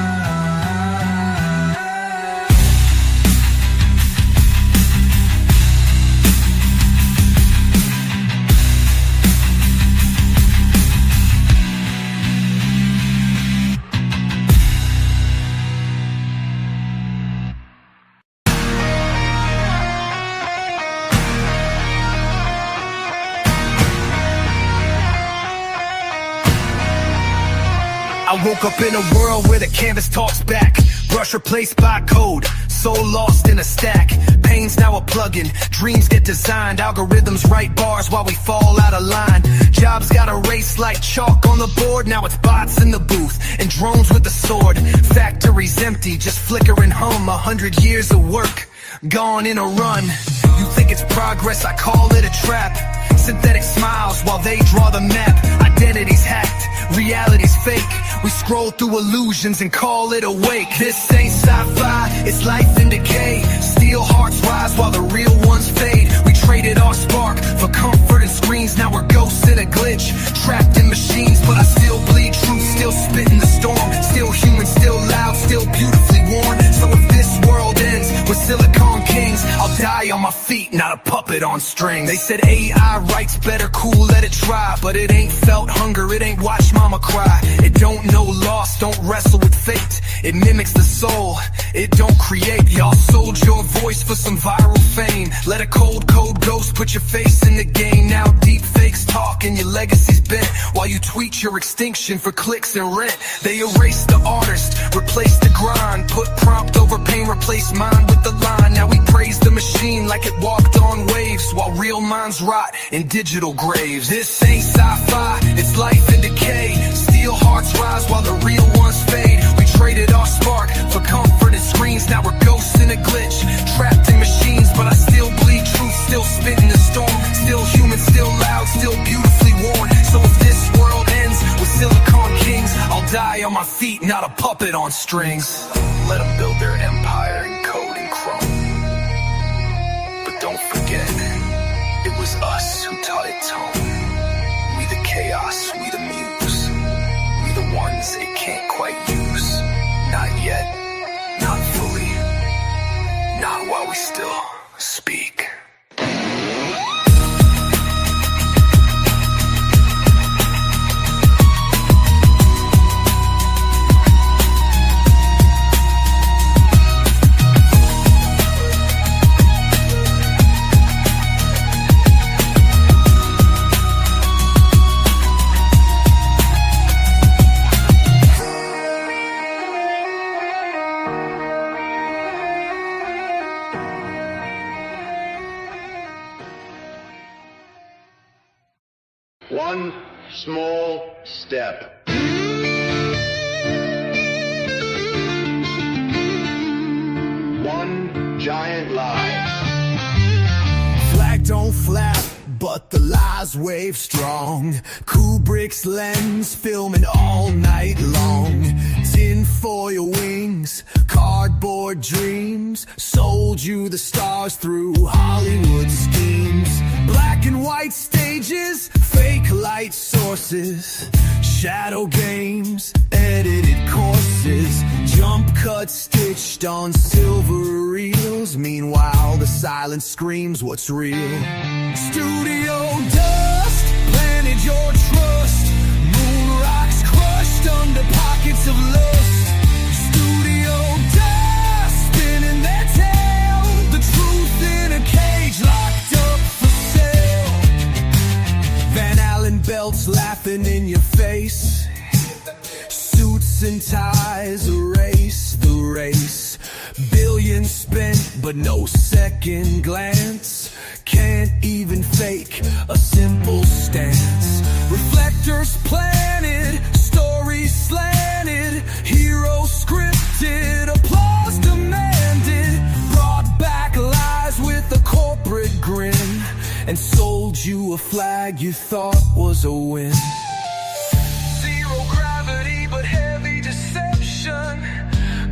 I woke up in a world where the canvas talks back. Brush replaced by code, soul lost in a stack. Pain's now a plugin, dreams get designed. Algorithms write bars while we fall out of line. Jobs got erased like chalk on the board. Now it's bots in the booth and drones with the sword. Factories empty, just flicker and hum. 100 years of work, gone in a run. You think it's progress, I call it a trap. Synthetic smiles while they draw the map. Identity's hacked, reality's fake. We scroll through illusions and call it awake. This ain't sci-fi, it's life in decay. Steel hearts rise while the real ones fade. We traded our spark for comfort and screens. Now we're ghosts in a glitch, trapped in machines. But I still bleed truth, still spit in the storm. Still human, still loud, still beautifully worn. So if this world ends with Silicon Kings, I'll die on my feet, not a puppet on strings. They said AI writes better, cool, let it try. But it ain't felt hunger, it ain't watched mama cry. It don't know loss, don't wrestle with fate. It mimics the soul, it don't create. Y'all sold your voice for some viral fame. Let a cold code ghost put your face in the game. Now deep fakes talk and your legacy's bent, while you tweet your extinction for clicks and rent. They erase the artist, replace the grind. Put prompt over pain, replace mind with the line. Now we praise the machine like it walked on waves, while real minds rot in digital graves. This ain't sci-fi, it's life in decay. Steel hearts rise while the real ones fade. We traded our spark for comfort and screens. Now we're ghosts in a glitch, trapped in machines. But I still bleed truth, still spit in the storm. Still human, still loud, still beautifully worn. So if this world ends with Silicon Kings, I'll die on my feet, not a puppet on strings. Let them build their empire in code and chrome. But don't forget, it was us who taught it tone. We the chaos, we the muse. We the ones it can't quite use. Not yet, not fully, not while we still speak. One small step. One giant lie. Flag don't flap, but the lies wave strong. Kubrick's lens filming all night long. Tinfoil wings, cardboard dreams, sold you the stars through Hollywood schemes. Black and white stages, fake light sources, shadow games, edited courses, jump cuts stitched on silver reels. Meanwhile the silence screams what's real. Studio dust planted your trust. Moon rocks crushed under pockets of lust. Studio dust spinning their tail. The truth in a face. Suits and ties erase the race. Billions spent, but no second glance. Can't even fake a simple stance. Reflectors planted, stories slanted, heroes scripted, applause demanded. Brought back lies with a corporate grin, and sold you a flag you thought was a win. Zero gravity but heavy deception.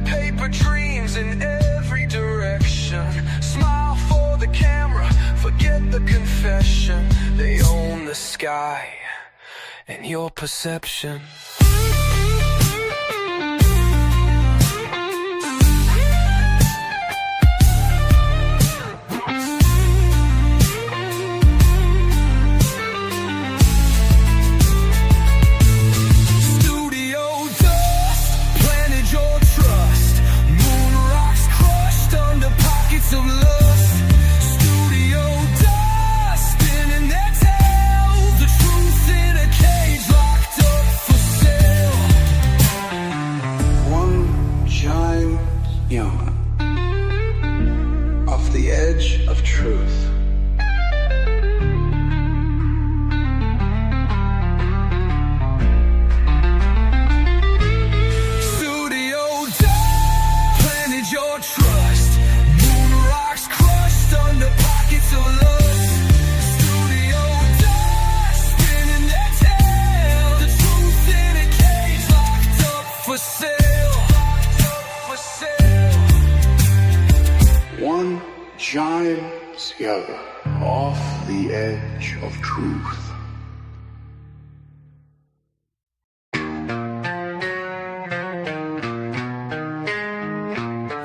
Paper dreams in every direction. Smile for the camera, forget the confession. They own the sky and your perception. Off the edge of truth. Studio dust, planted your trust. Moon rocks crushed under pockets of lust. Studio dust, spinning their tail. The truth in a cage, locked up for sale. For sale. One giant together off the edge of truth.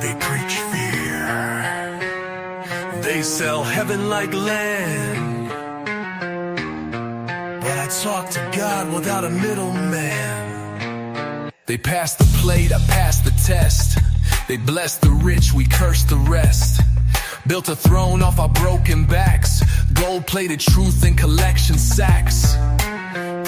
They preach fear. They sell heaven like land. But I talk to God without a middleman. They pass the plate, I pass the test. They bless the rich, we curse the rest. Built a throne off our broken backs. Gold-plated truth in collection sacks.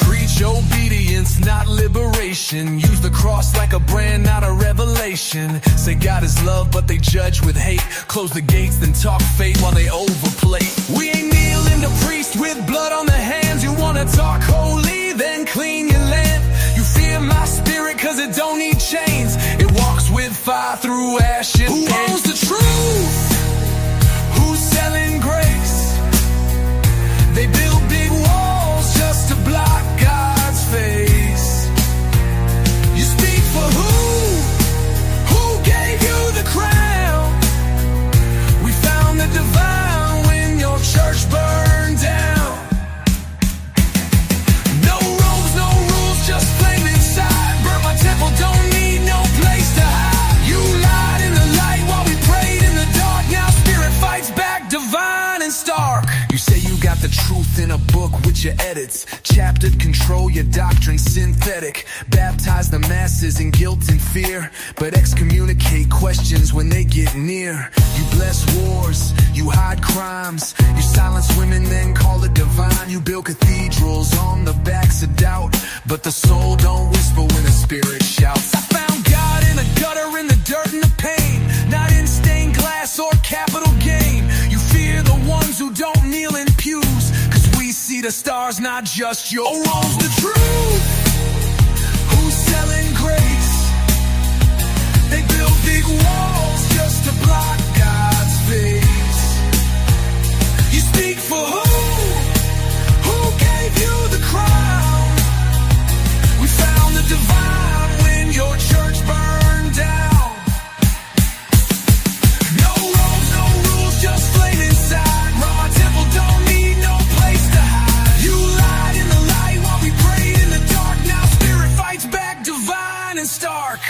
Preach obedience, not liberation. Use the cross like a brand, not a revelation. Say God is love, but they judge with hate. Close the gates, then talk faith while they overplay. We ain't kneeling to priest with blood on the hands. You wanna talk holy, then clean your lamp. You fear my spirit cause it don't need chains. It walks with fire through ashes. Who owns the truth? Who's selling grace? They build big walls just to block God's face. You speak for who? Who gave you the crown? We found the divine when your church burned down. No robes, no rules, just flame inside. Burn my temple, don't need no place to hide. You lied in the light while we prayed in the dark. Now spirit fights back, divine and stark. You say you got the truth in a book with your edits. Chaptered, control your doctrine, synthetic. Baptize the masses in guilt and fear, but excommunicate questions when they get near. You bless wars, you hide crimes. You silence women, then call it divine. You build cathedrals on the backs of doubt, but the soul don't whisper when the spirit shouts. I found God in the gutter, in the dirt and the pain, not in stained glass or capital gain. You fear the ones who don't kneel in pews, cause we see the stars, not just your owns the truth. Who's selling grace? They build big walls just to block God's face. You speak for who? Who gave you the crown? We found the divine when your church burned down. No robes, no rules, just flame inside. Run my temple, don't need no place to hide. You lied in the light while we prayed in the dark. Now spirit fights back, divine and stark.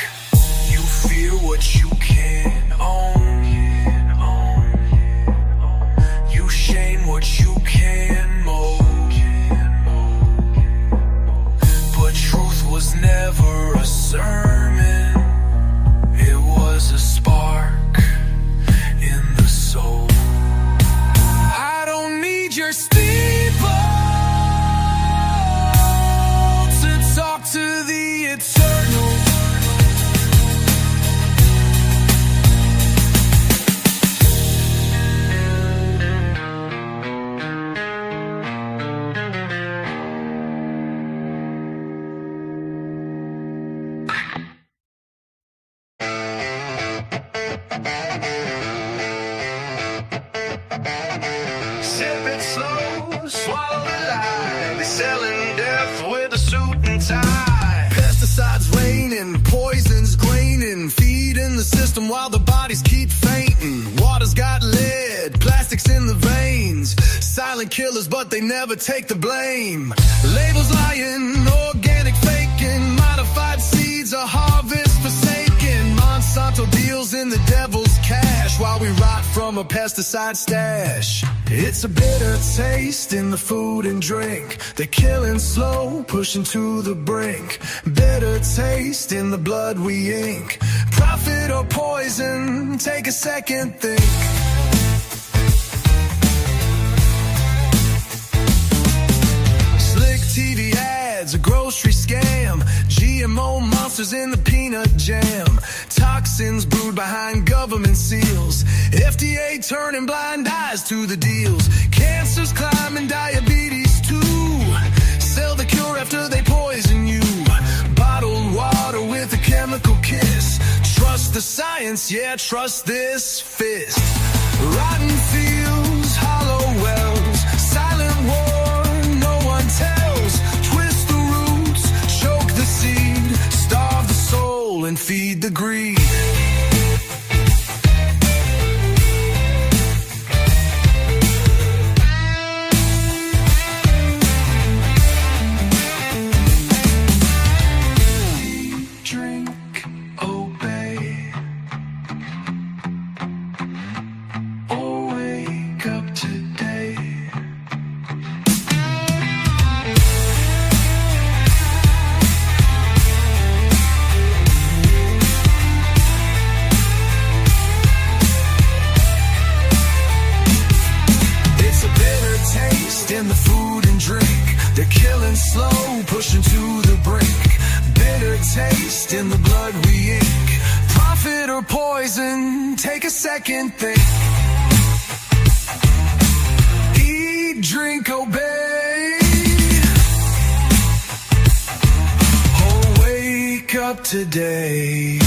You fear what you can't own. You shame what you can mold. But truth was never a sermon. It was a spark in the soul. I don't need your steeple to talk tongue tied. Pesticides raining, poisons graining, feeding the system while the bodies keep fainting. Water's got lead, plastics in the veins, silent killers but they never take the blame. Labels lying, organic faking, modified seeds, a harvest forsaken. Monsanto deals in the devil's cash while we rot from a pesticide stash. It's a bitter taste in the food and drink, they're killing slow, pushing to the brink. Bitter taste in the blood we ink. Profit or poison, take a second think. Slick TV ads, a grocery scam, GMO monsters in the peanut jam, toxins brewed behind government seals, FDA turning blind eyes to the deals. Cancer's climbing, diabetes too, sell the cure after they poison you. Bottled water with a chemical kiss, trust the science, yeah, trust this fist. Rotten fields, hollow wells, silent war, no one tells. Twist the roots, choke the seed, starve the soul and feed the greed. Drink, obey, or wake up today. It's a bitter taste in the food and drink, they're killing slow, pushing to the brink. Bitter taste in the blood we ink. Profit or poison, take a second think. Eat, drink, obey, or wake up today.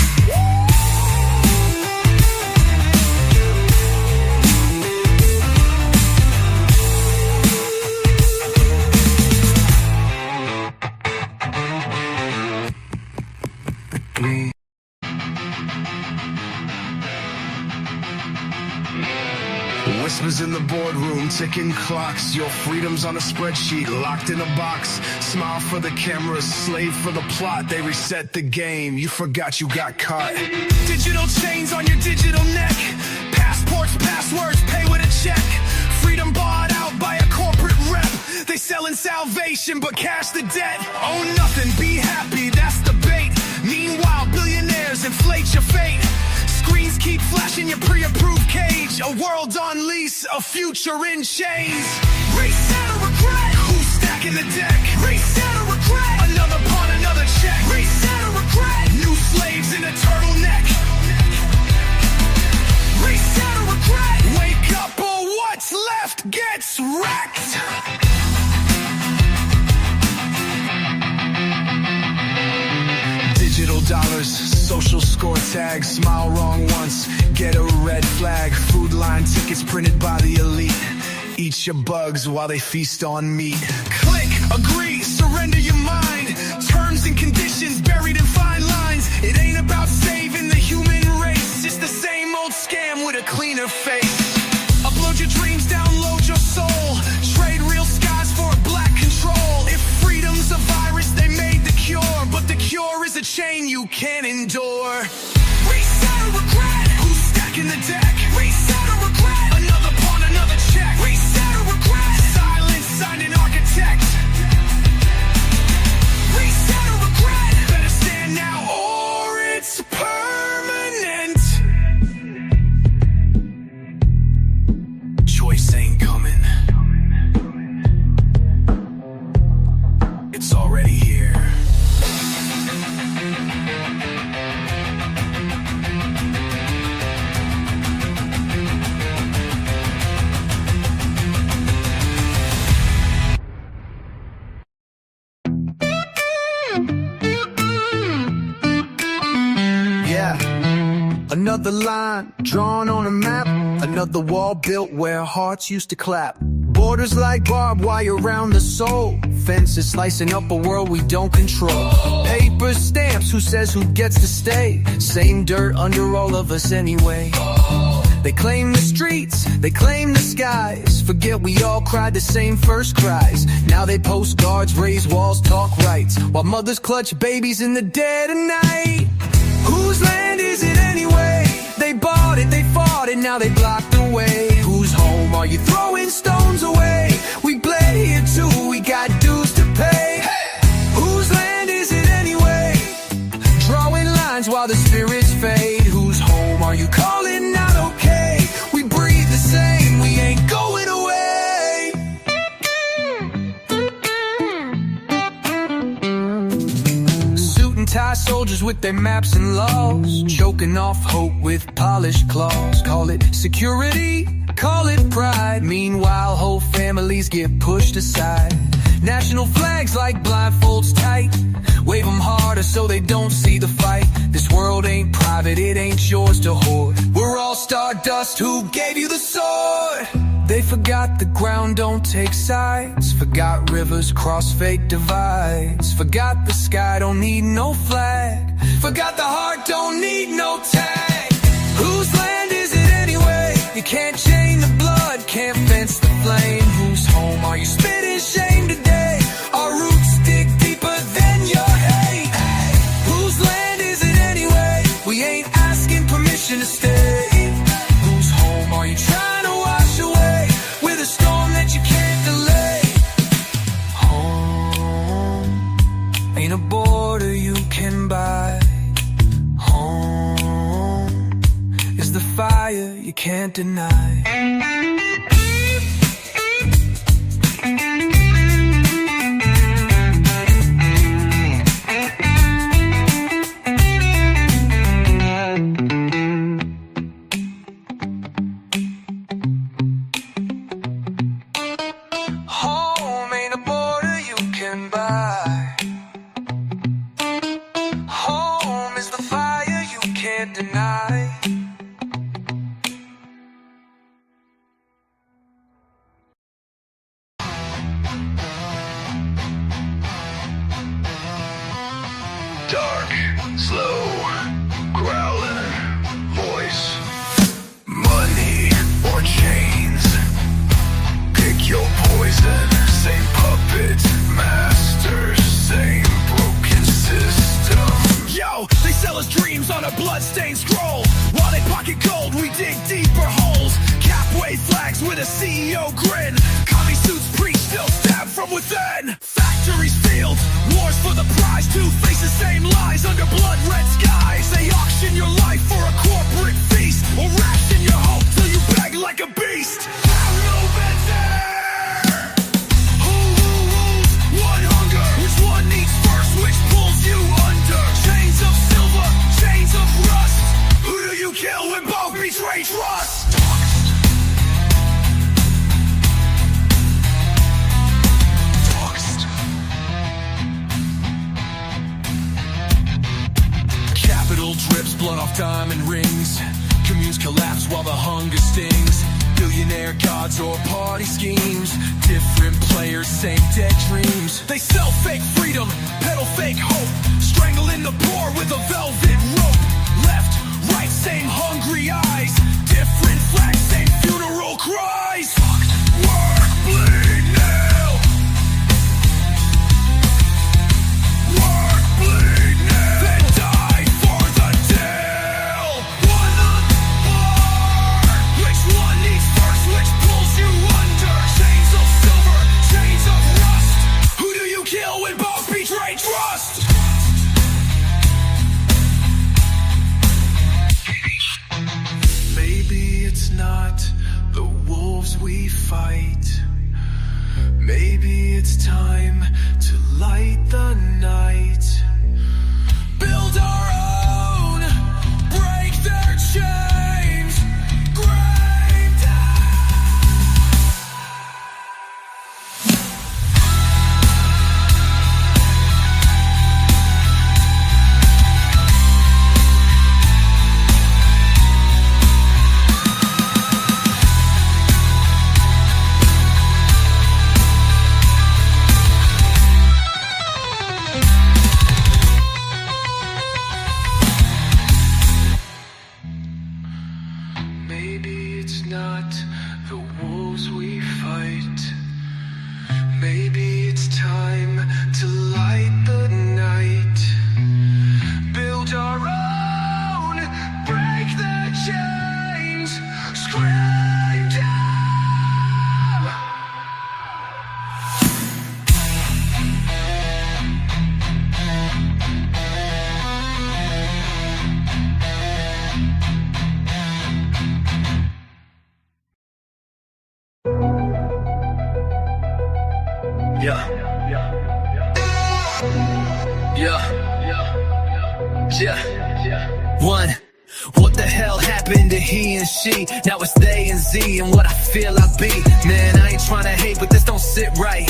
Whispers in the boardroom, ticking clocks. Your freedom's on a spreadsheet, locked in a box. Smile for the cameras, slave for the plot. They reset the game, you forgot you got caught. Digital chains on your digital neck, passports, passwords, pay with a check. Freedom bought out by a corporate rep. They selling salvation but cash the debt. Own nothing, be happy, that's the bait. Meanwhile, billionaires inflate your fate. Screens keep flashing your pre-approved cage. A world on lease, a future in chains. Reset or regret, who's stacking the deck? Reset or regret, another pawn, another check. Reset or regret, new slaves in a turtleneck. Reset or regret, wake up or what's left gets wrecked. Digital dollars, social score tags, smile wrong once, get a red flag. Food line tickets printed by the elite. Eat your bugs while they feast on meat. Click, agree, surrender your mind. Terms and conditions buried in fine lines. It ain't about saving the human race, it's the same old scam with a cleaner face. Upload your dreams, download your soul. Trade real skies for black control. If freedom's a virus, they made the cure, but the cure is a chain you can't endure. Reset or regret, who's stacking the deck? Reset or regret, another pawn, another check. Reset or regret, silence signed an architect. Reset or regret, better stand now or it's permanent. Choice ain't coming, it's already here. Another line drawn on a map, another wall built where hearts used to clap. Borders like barbed wire around the soul. Fences slicing up a world we don't control. Paper stamps, who says who gets to stay? Same dirt under all of us anyway. They claim the streets, they claim the skies. Forget we all cried the same first cries. Now they post guards, raise walls, talk rights, while mothers clutch babies in the dead of night. Whose land is it anyway? They bought it, they fought it, now they blocked the way. Whose home are you throwing stones away? We bled here too, we got dues to pay. Whose land is it anyway? Drawing lines while the spirits fade. Whose home are you calling not okay? We breathe the same, we ain't going away. Suit and tie soldiers with their maps and laws, choking off hope with polished claws. Call it security, call it pride. Meanwhile, whole families get pushed aside. National flags like blindfolds tight, wave them harder so they don't see the fight. This world ain't private, it ain't yours to hoard. We're all stardust, who gave you the sword? They forgot the ground don't take sides, forgot rivers cross fake divides, forgot the sky don't need no flag, forgot the heart don't need no tag. Whose land is it anyway? You can't chain the blood, can't fence the flame. Whose home are you spitting shame today? Our roots dig deeper than your hate. Whose land is it anyway? We ain't asking permission to stay. Whose home are you trying to wash away with a storm that you can't delay? Home ain't a border you can buy. Home is the fire you can't deny. Home ain't a border you can buy. Home is the fire you can't deny. Dark, slow, growling voice. Money or chains, pick your poison. Same puppet masters, same broken system. Yo, they sell us dreams on a bloodstained scroll. While they pocket gold, we dig deeper holes. Cap wave flags with a CEO grin. Commie suits preach, still stab from within. Factories, fields, wars for the prize. Two face the same lies under blood-red skies. They auction your life for a corporate feast, or ration your hope till you beg like a beast. Have no better. Who rules? One hunger. Which one needs first? Which pulls you under? Chains of silver, chains of rust. Who do you kill when both betray trust? Capital drips, blood off diamond rings. Communes collapse while the hunger stings. Billionaire gods or party schemes. Different players, same dead dreams. They sell fake freedom, peddle fake hope. Strangling the poor with a velvet rope. Left, right, same hungry eyes. Different flags, same funeral cries. Work, bleed, nail. Work, bleed, nail. Then die for the deal. One apart. Which one needs first? Which pulls you under? Chains of silver, chains of rust. Who do you kill when both betray trust? Maybe it's not the wolves we fight. Maybe it's time to light the night. Build our own, break their chains, grave Yeah. One. What the hell happened to he and she? Now it's they and Z, and what I feel I be. Man, I ain't tryna hate, but this don't sit right.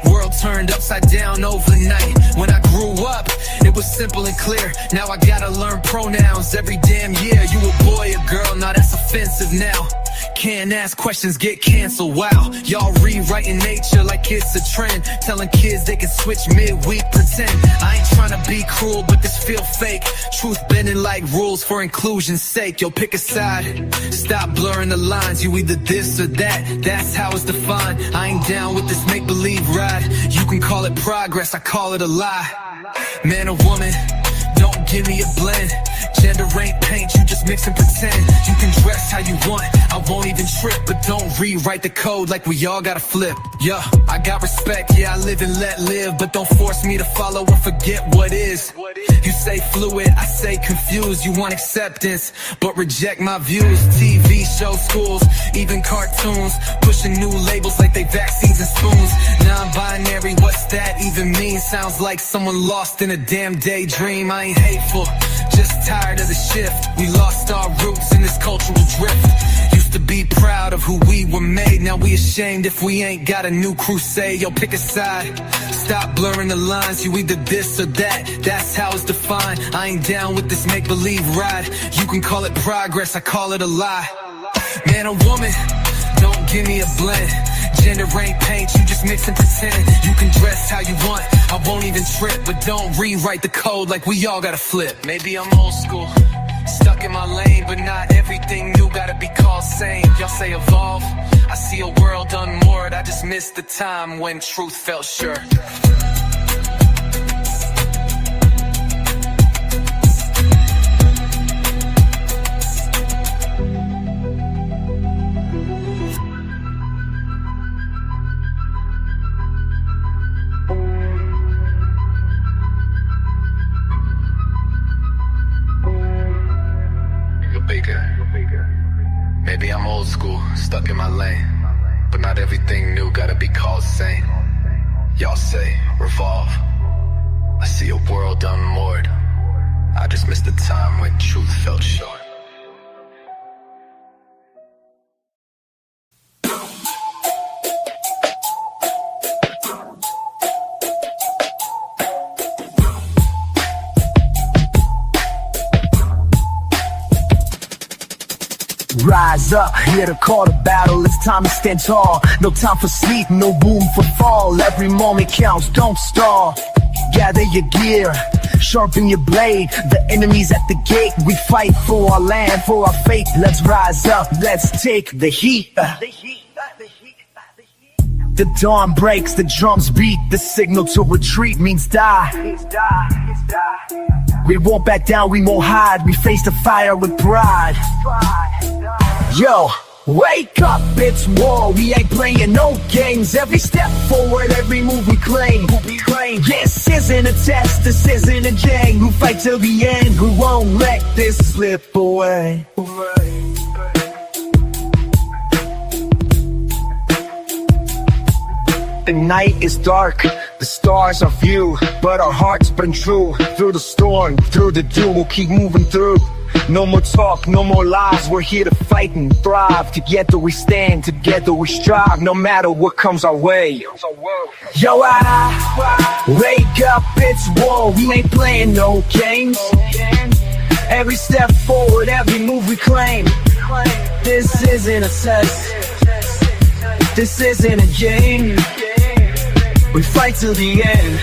World turned upside down overnight. When I grew up, it was simple and clear. Now I gotta learn pronouns every damn year. You a boy or girl, now that's offensive now. Can't ask questions, get canceled, wow. Y'all rewriting nature like it's a trend. Telling kids they can switch mid-week, pretend. I ain't tryna be cruel, but this feel fake. Truth bending like rules for inclusion's sake. Yo, pick a side, stop blurring the lines. You either this or that, that's how it's defined. I ain't down with this make-believe ride. You can call it progress, I call it a lie. Man or woman, don't give me a blend. Gender ain't paint, you just mix and pretend. You can dress how you want, I won't even trip. But don't rewrite the code like we all gotta flip. Yeah, I got respect, yeah, I live and let live. But don't force me to follow or forget what is. You say fluid, I say confused. You want acceptance, but reject my views. TV shows, schools, even cartoons, pushing new labels like they vaccines and spoons. Non-binary, what's that even mean? Sounds like someone lost in a damn daydream. I ain't hateful, just tired of the shift. We lost our roots in this cultural drift. Used to be proud of who we were made. Now we ashamed if we ain't got a new crusade. Yo, pick a side, stop blurring the lines. You either this or that, that's how it's defined. I ain't down with this make-believe ride. You can call it progress, I call it a lie. Man or woman, don't give me a blend. Gender ain't paint, you just mix and pretend. You can dress how you want, I won't even trip. But don't rewrite the code like we all gotta flip. Maybe I'm old school, stuck in my lane, but not everything new gotta be called sane. Y'all say evolve, I see a world unmoored. I just miss the time when truth felt sure. Maybe I'm old school, stuck in my lane, but not everything new gotta be called sane. Y'all say revolve, I see a world unmoored. I just miss the time when truth felt short. Rise up, here to call the battle, it's time to stand tall. No time for sleep, no room for fall. Every moment counts, don't stall. Gather your gear, sharpen your blade. The enemy's at the gate, we fight for our land, for our faith. Let's rise up, let's take the heat. The dawn breaks, the drums beat. The signal to retreat means die. We won't back down, we won't hide. We face the fire with pride. Yo, wake up, it's war. We ain't playing no games. Every step forward, every move we claim. This isn't a test, this isn't a game. We'll fight till the end, we won't let this slip away. The night is dark, the stars are few, but our hearts burn true. Through the storm, through the doom, we'll keep moving through. No more talk, no more lies, we're here to fight and thrive. Together we stand, together we strive, no matter what comes our way. Yo, I wake up, it's war, we ain't playing no games. Every step forward, every move we claim. This isn't a test, this isn't a game. We fight till the end,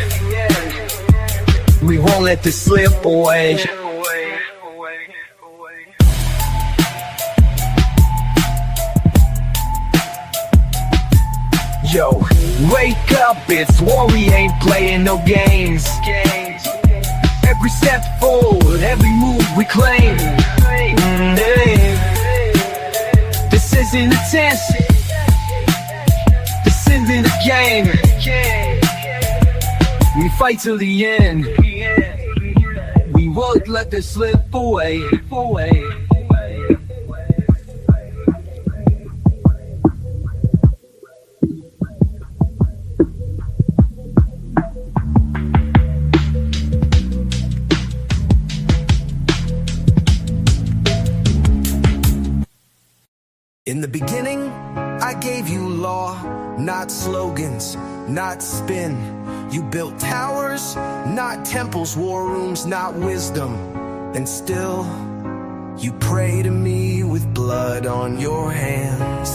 we won't let this slip away. Yo, wake up, it's war, we ain't playing no games. Every step forward, every move we claim. This isn't a test, this isn't a game. We fight till the end, we won't let this slip away. beginning, I gave you law, not slogans, not spin. You built towers, not temples, war rooms, not wisdom. And still, you pray to me with blood on your hands.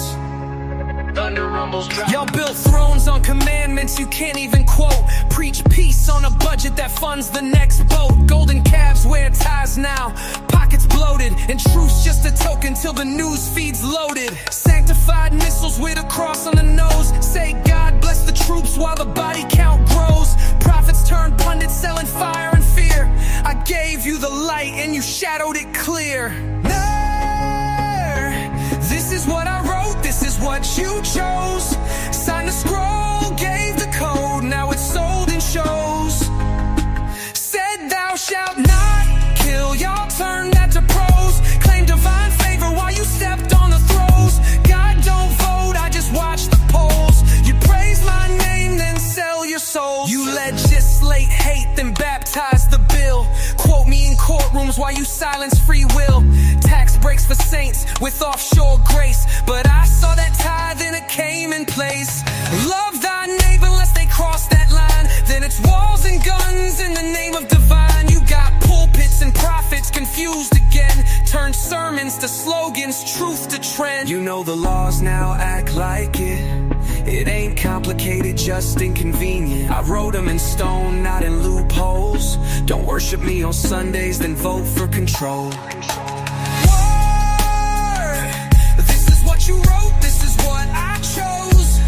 Thunder rumbles drop. Y'all built thrones on commandments you can't even quote. Preach peace on a budget that funds the next boat. Golden calves wear ties now, pockets bloated, and truth's just a token till the news feed's loaded. Sanctified missiles with a cross on the nose say God bless the troops while the body count grows. Prophets turn pundits selling fire and fear. I gave you the light and you shadowed it clear. This is what I wrote, this is what you chose. Signed the scroll, gave the code, now it's sold in shows. Said thou shalt not kill, y'all turn that to prose. Claim divine favor while you stepped on the throes. God don't vote, I just watch the polls. You praise my name, then sell your souls. You legislate hate, then baptize the bill. Quote me in courtrooms while you silence free will. Tax breaks for saints with offshore grace, but I saw that tithe and it came in place. Love thy neighbor lest they cross that line. Then it's walls and guns in the name of divine. You got pulpits and prophets confused again. Turned sermons to slogans, truth to trend. You know the laws now act like it. It ain't complicated, just inconvenient. I wrote them in stone, not in loopholes. Don't worship me on Sundays, then vote for control. This is what you wrote, this is what I chose.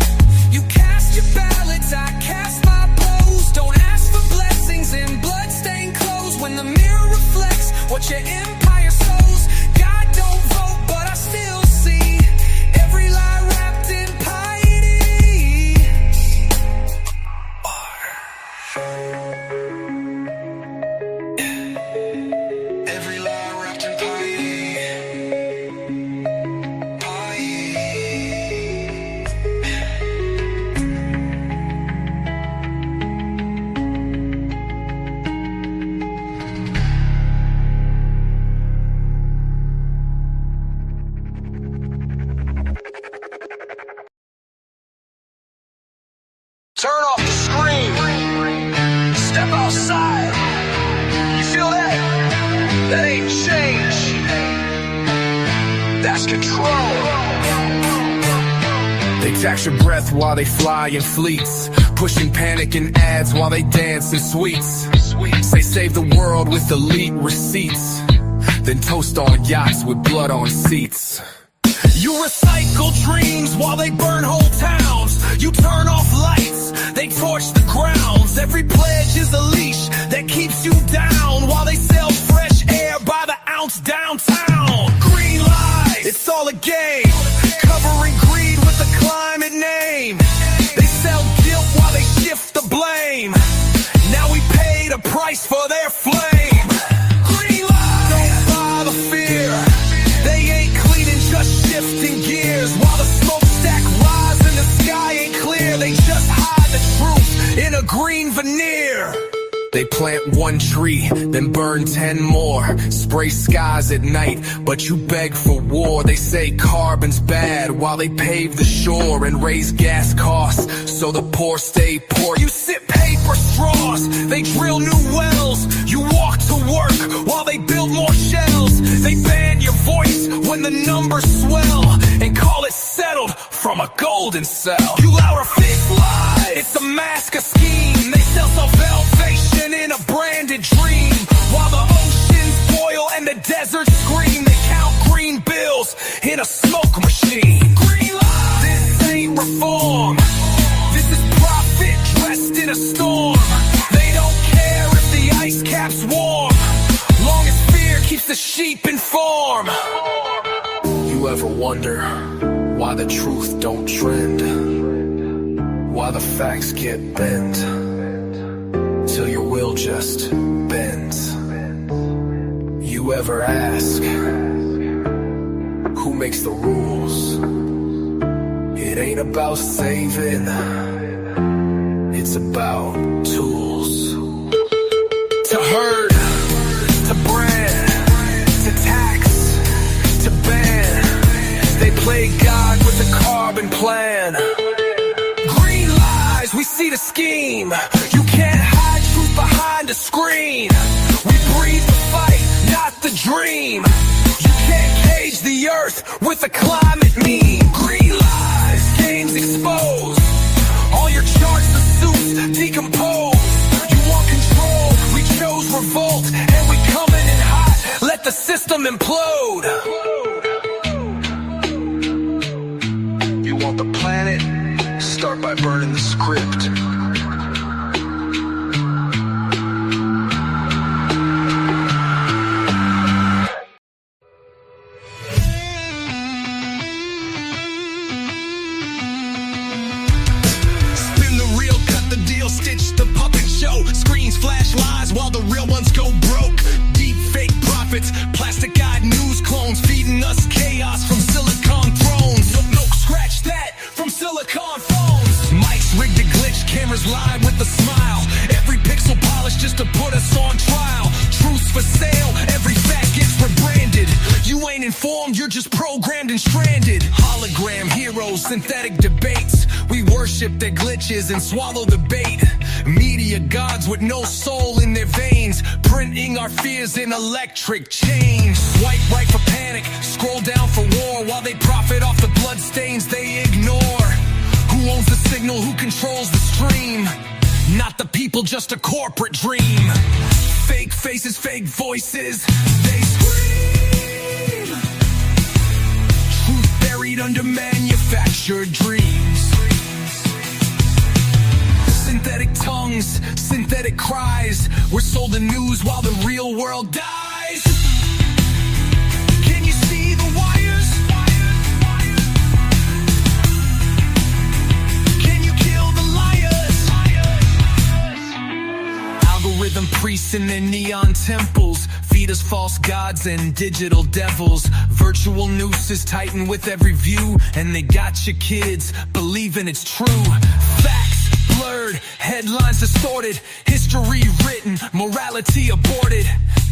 You cast your ballots, I cast my blows. Don't ask for blessings in bloodstained clothes. When the mirror reflects what your empire sows. God don't vote, but I still see every lie wrapped in piety. Every lie wrapped in piety. Turn off the screen. Step outside. You feel that? That ain't change. That's control. They tax your breath while they fly in fleets, pushing panic in ads while they dance in suites. Say save the world with elite receipts, then toast on yachts with blood on seats. You recycle dreams while they burn whole towns. You turn off lights, they torch the grounds. Every pledge is a leash that keeps you down while they sell fresh air by the ounce downtown. Green lies, it's all a game, covering greed with a climate name. They sell guilt while they shift the blame. Now we pay the price for their flame. Green lies, don't buy the fear. They ain't cleaning, just shifting gears. While the smokestack rise and the sky ain't clear, they just hide the truth in a green veneer. They plant one tree, then burn 10 more. Spray skies at night, but you beg for war. They say carbon's bad while they pave the shore and raise gas costs so the poor stay poor. You sip paper straws, they drill new wells. You walk to work while they build more shells. They ban your voice when the numbers swell and call it settled from a golden cell. You lower fist lie, it's a mask, a scheme. They sell salvation in a branded dream. While the oceans boil and the deserts scream, they count green bills in a smoke machine. Green light, this ain't reform. This is profit dressed in a storm. They don't care if the ice cap's warm, long as fear keeps the sheep informed. You ever wonder why the truth don't trend? Why the facts get bent till your will just bends? You ever ask who makes the rules? It ain't about saving, it's about tools. To herd, to brand, to tax, to ban. They play God game. You can't hide truth behind a screen. We breathe the fight, not the dream. You can't cage the earth with a climate meme. Green lies, gains exposed. All your charts of suits decompose. You want control, we chose revolt. And we coming in hot, let the system implode. You want the planet? Start by burning the script. Spin the reel, cut the deal, stitch the puppet show. Screens flash lies while the real ones go broke. Deep fake prophets, plastic eyed news clones feeding us chaos from silicon thrones. No, scratch that, from silicon phones. Mics rigged to glitch, cameras lie with a smile. Every pixel polished just to put us on trial. Truths for sale, every fact gets rebranded. You ain't informed, you're just programmed and stranded. Hologram heroes, synthetic debates. We worship their glitches and swallow the bait. Media gods with no soul in their veins, printing our fears in electric chains. Swipe right for panic, scroll down for war, while they profit off the bloodstains they ignore. Who owns the signal, who controls the stream? Not the people, just a corporate dream. Fake faces, fake voices, they scream. Truth buried under manufactured dreams. Synthetic tongues, synthetic cries. We're sold the news while the real world dies. Can you see the wires? Can you kill the liars? Algorithm priests in their neon temples feed us false gods and digital devils. Virtual nooses tighten with every view, and they got your kids believing it's true. Facts blurred, headlines distorted, history written, morality aborted.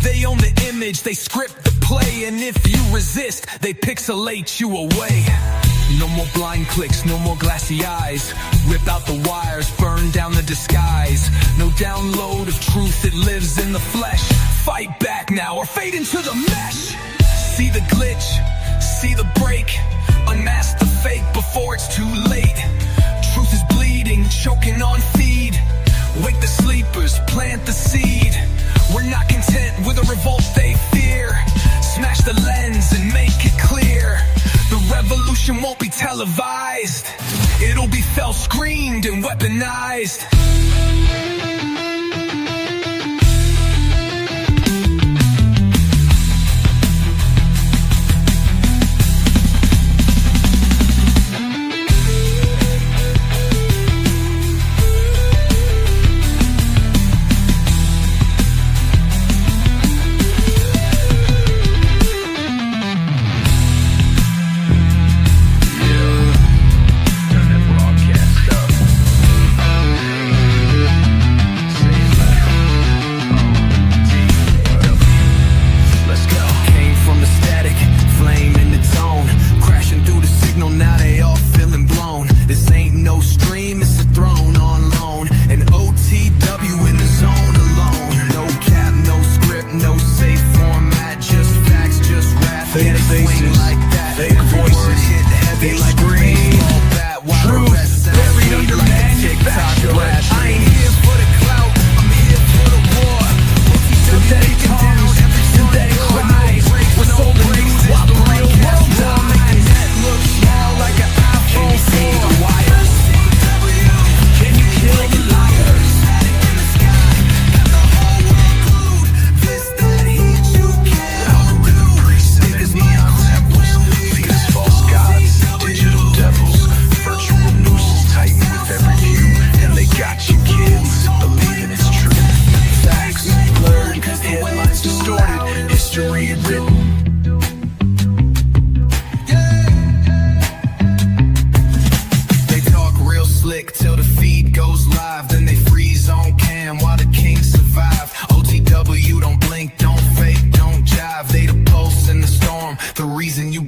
They own the image, they script the play, and if you resist, they pixelate you away. No more blind clicks, no more glassy eyes. Rip out the wires, burn down the disguise. No download of truth, it lives in the flesh. Fight back now or fade into the mesh. See the glitch, see the break. Unmask the fake before it's too late. Truth is bleeding, choking on feed. Wake the sleepers, plant the seed. We're not content with a revolt they fear. Smash the lens and make it clear. The revolution won't be televised. It'll be felt, screamed, and weaponized.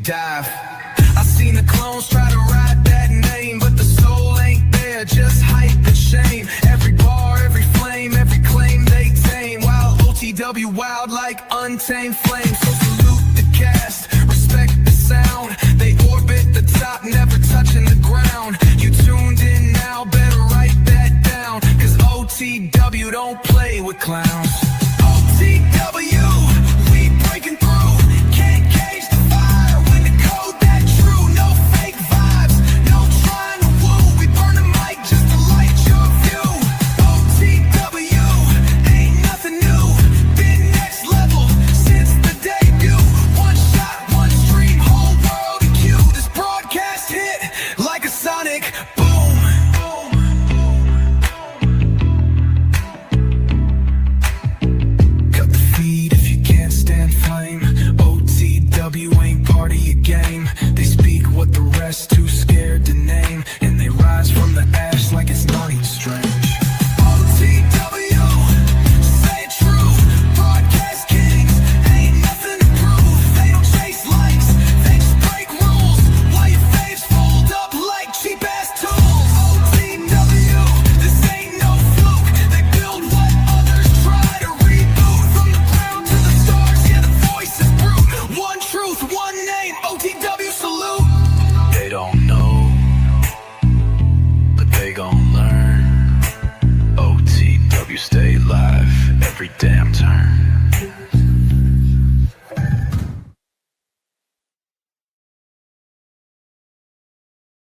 dive. I seen the clones try to ride that name, but the soul ain't there, just hype and shame. Every bar OTW wild like untamed flames. So salute the cast, respect the sound. They orbit the top, never touching the ground. You tuned in now, better write that down, cause OTW don't play with clowns. OTW, we breaking through. Can't cage the fire when the code that true. No fake vibes, no trying to woo. We burn the mic just to light your view. OTW, ain't nothing new. Been next level since the debut. One shot, one stream, whole world in queue. This broadcast hit like a sonic boom. Cut the feed if you can't stand flame. OTW ain't part of your game. They speak what the rest too scared to name, and they rise from the ash like it's not even strange. OTW, say it true. Broadcast kings, ain't nothing to prove. They don't chase likes, they just break rules. While your faves fold up like cheap ass tools. OTW, this ain't no fluke. They build what others try to reboot. From the ground to the stars, yeah, the voice is brute. One truth, one name, OTW salute. They don't know, but they gon' learn. OTW stay live every damn turn.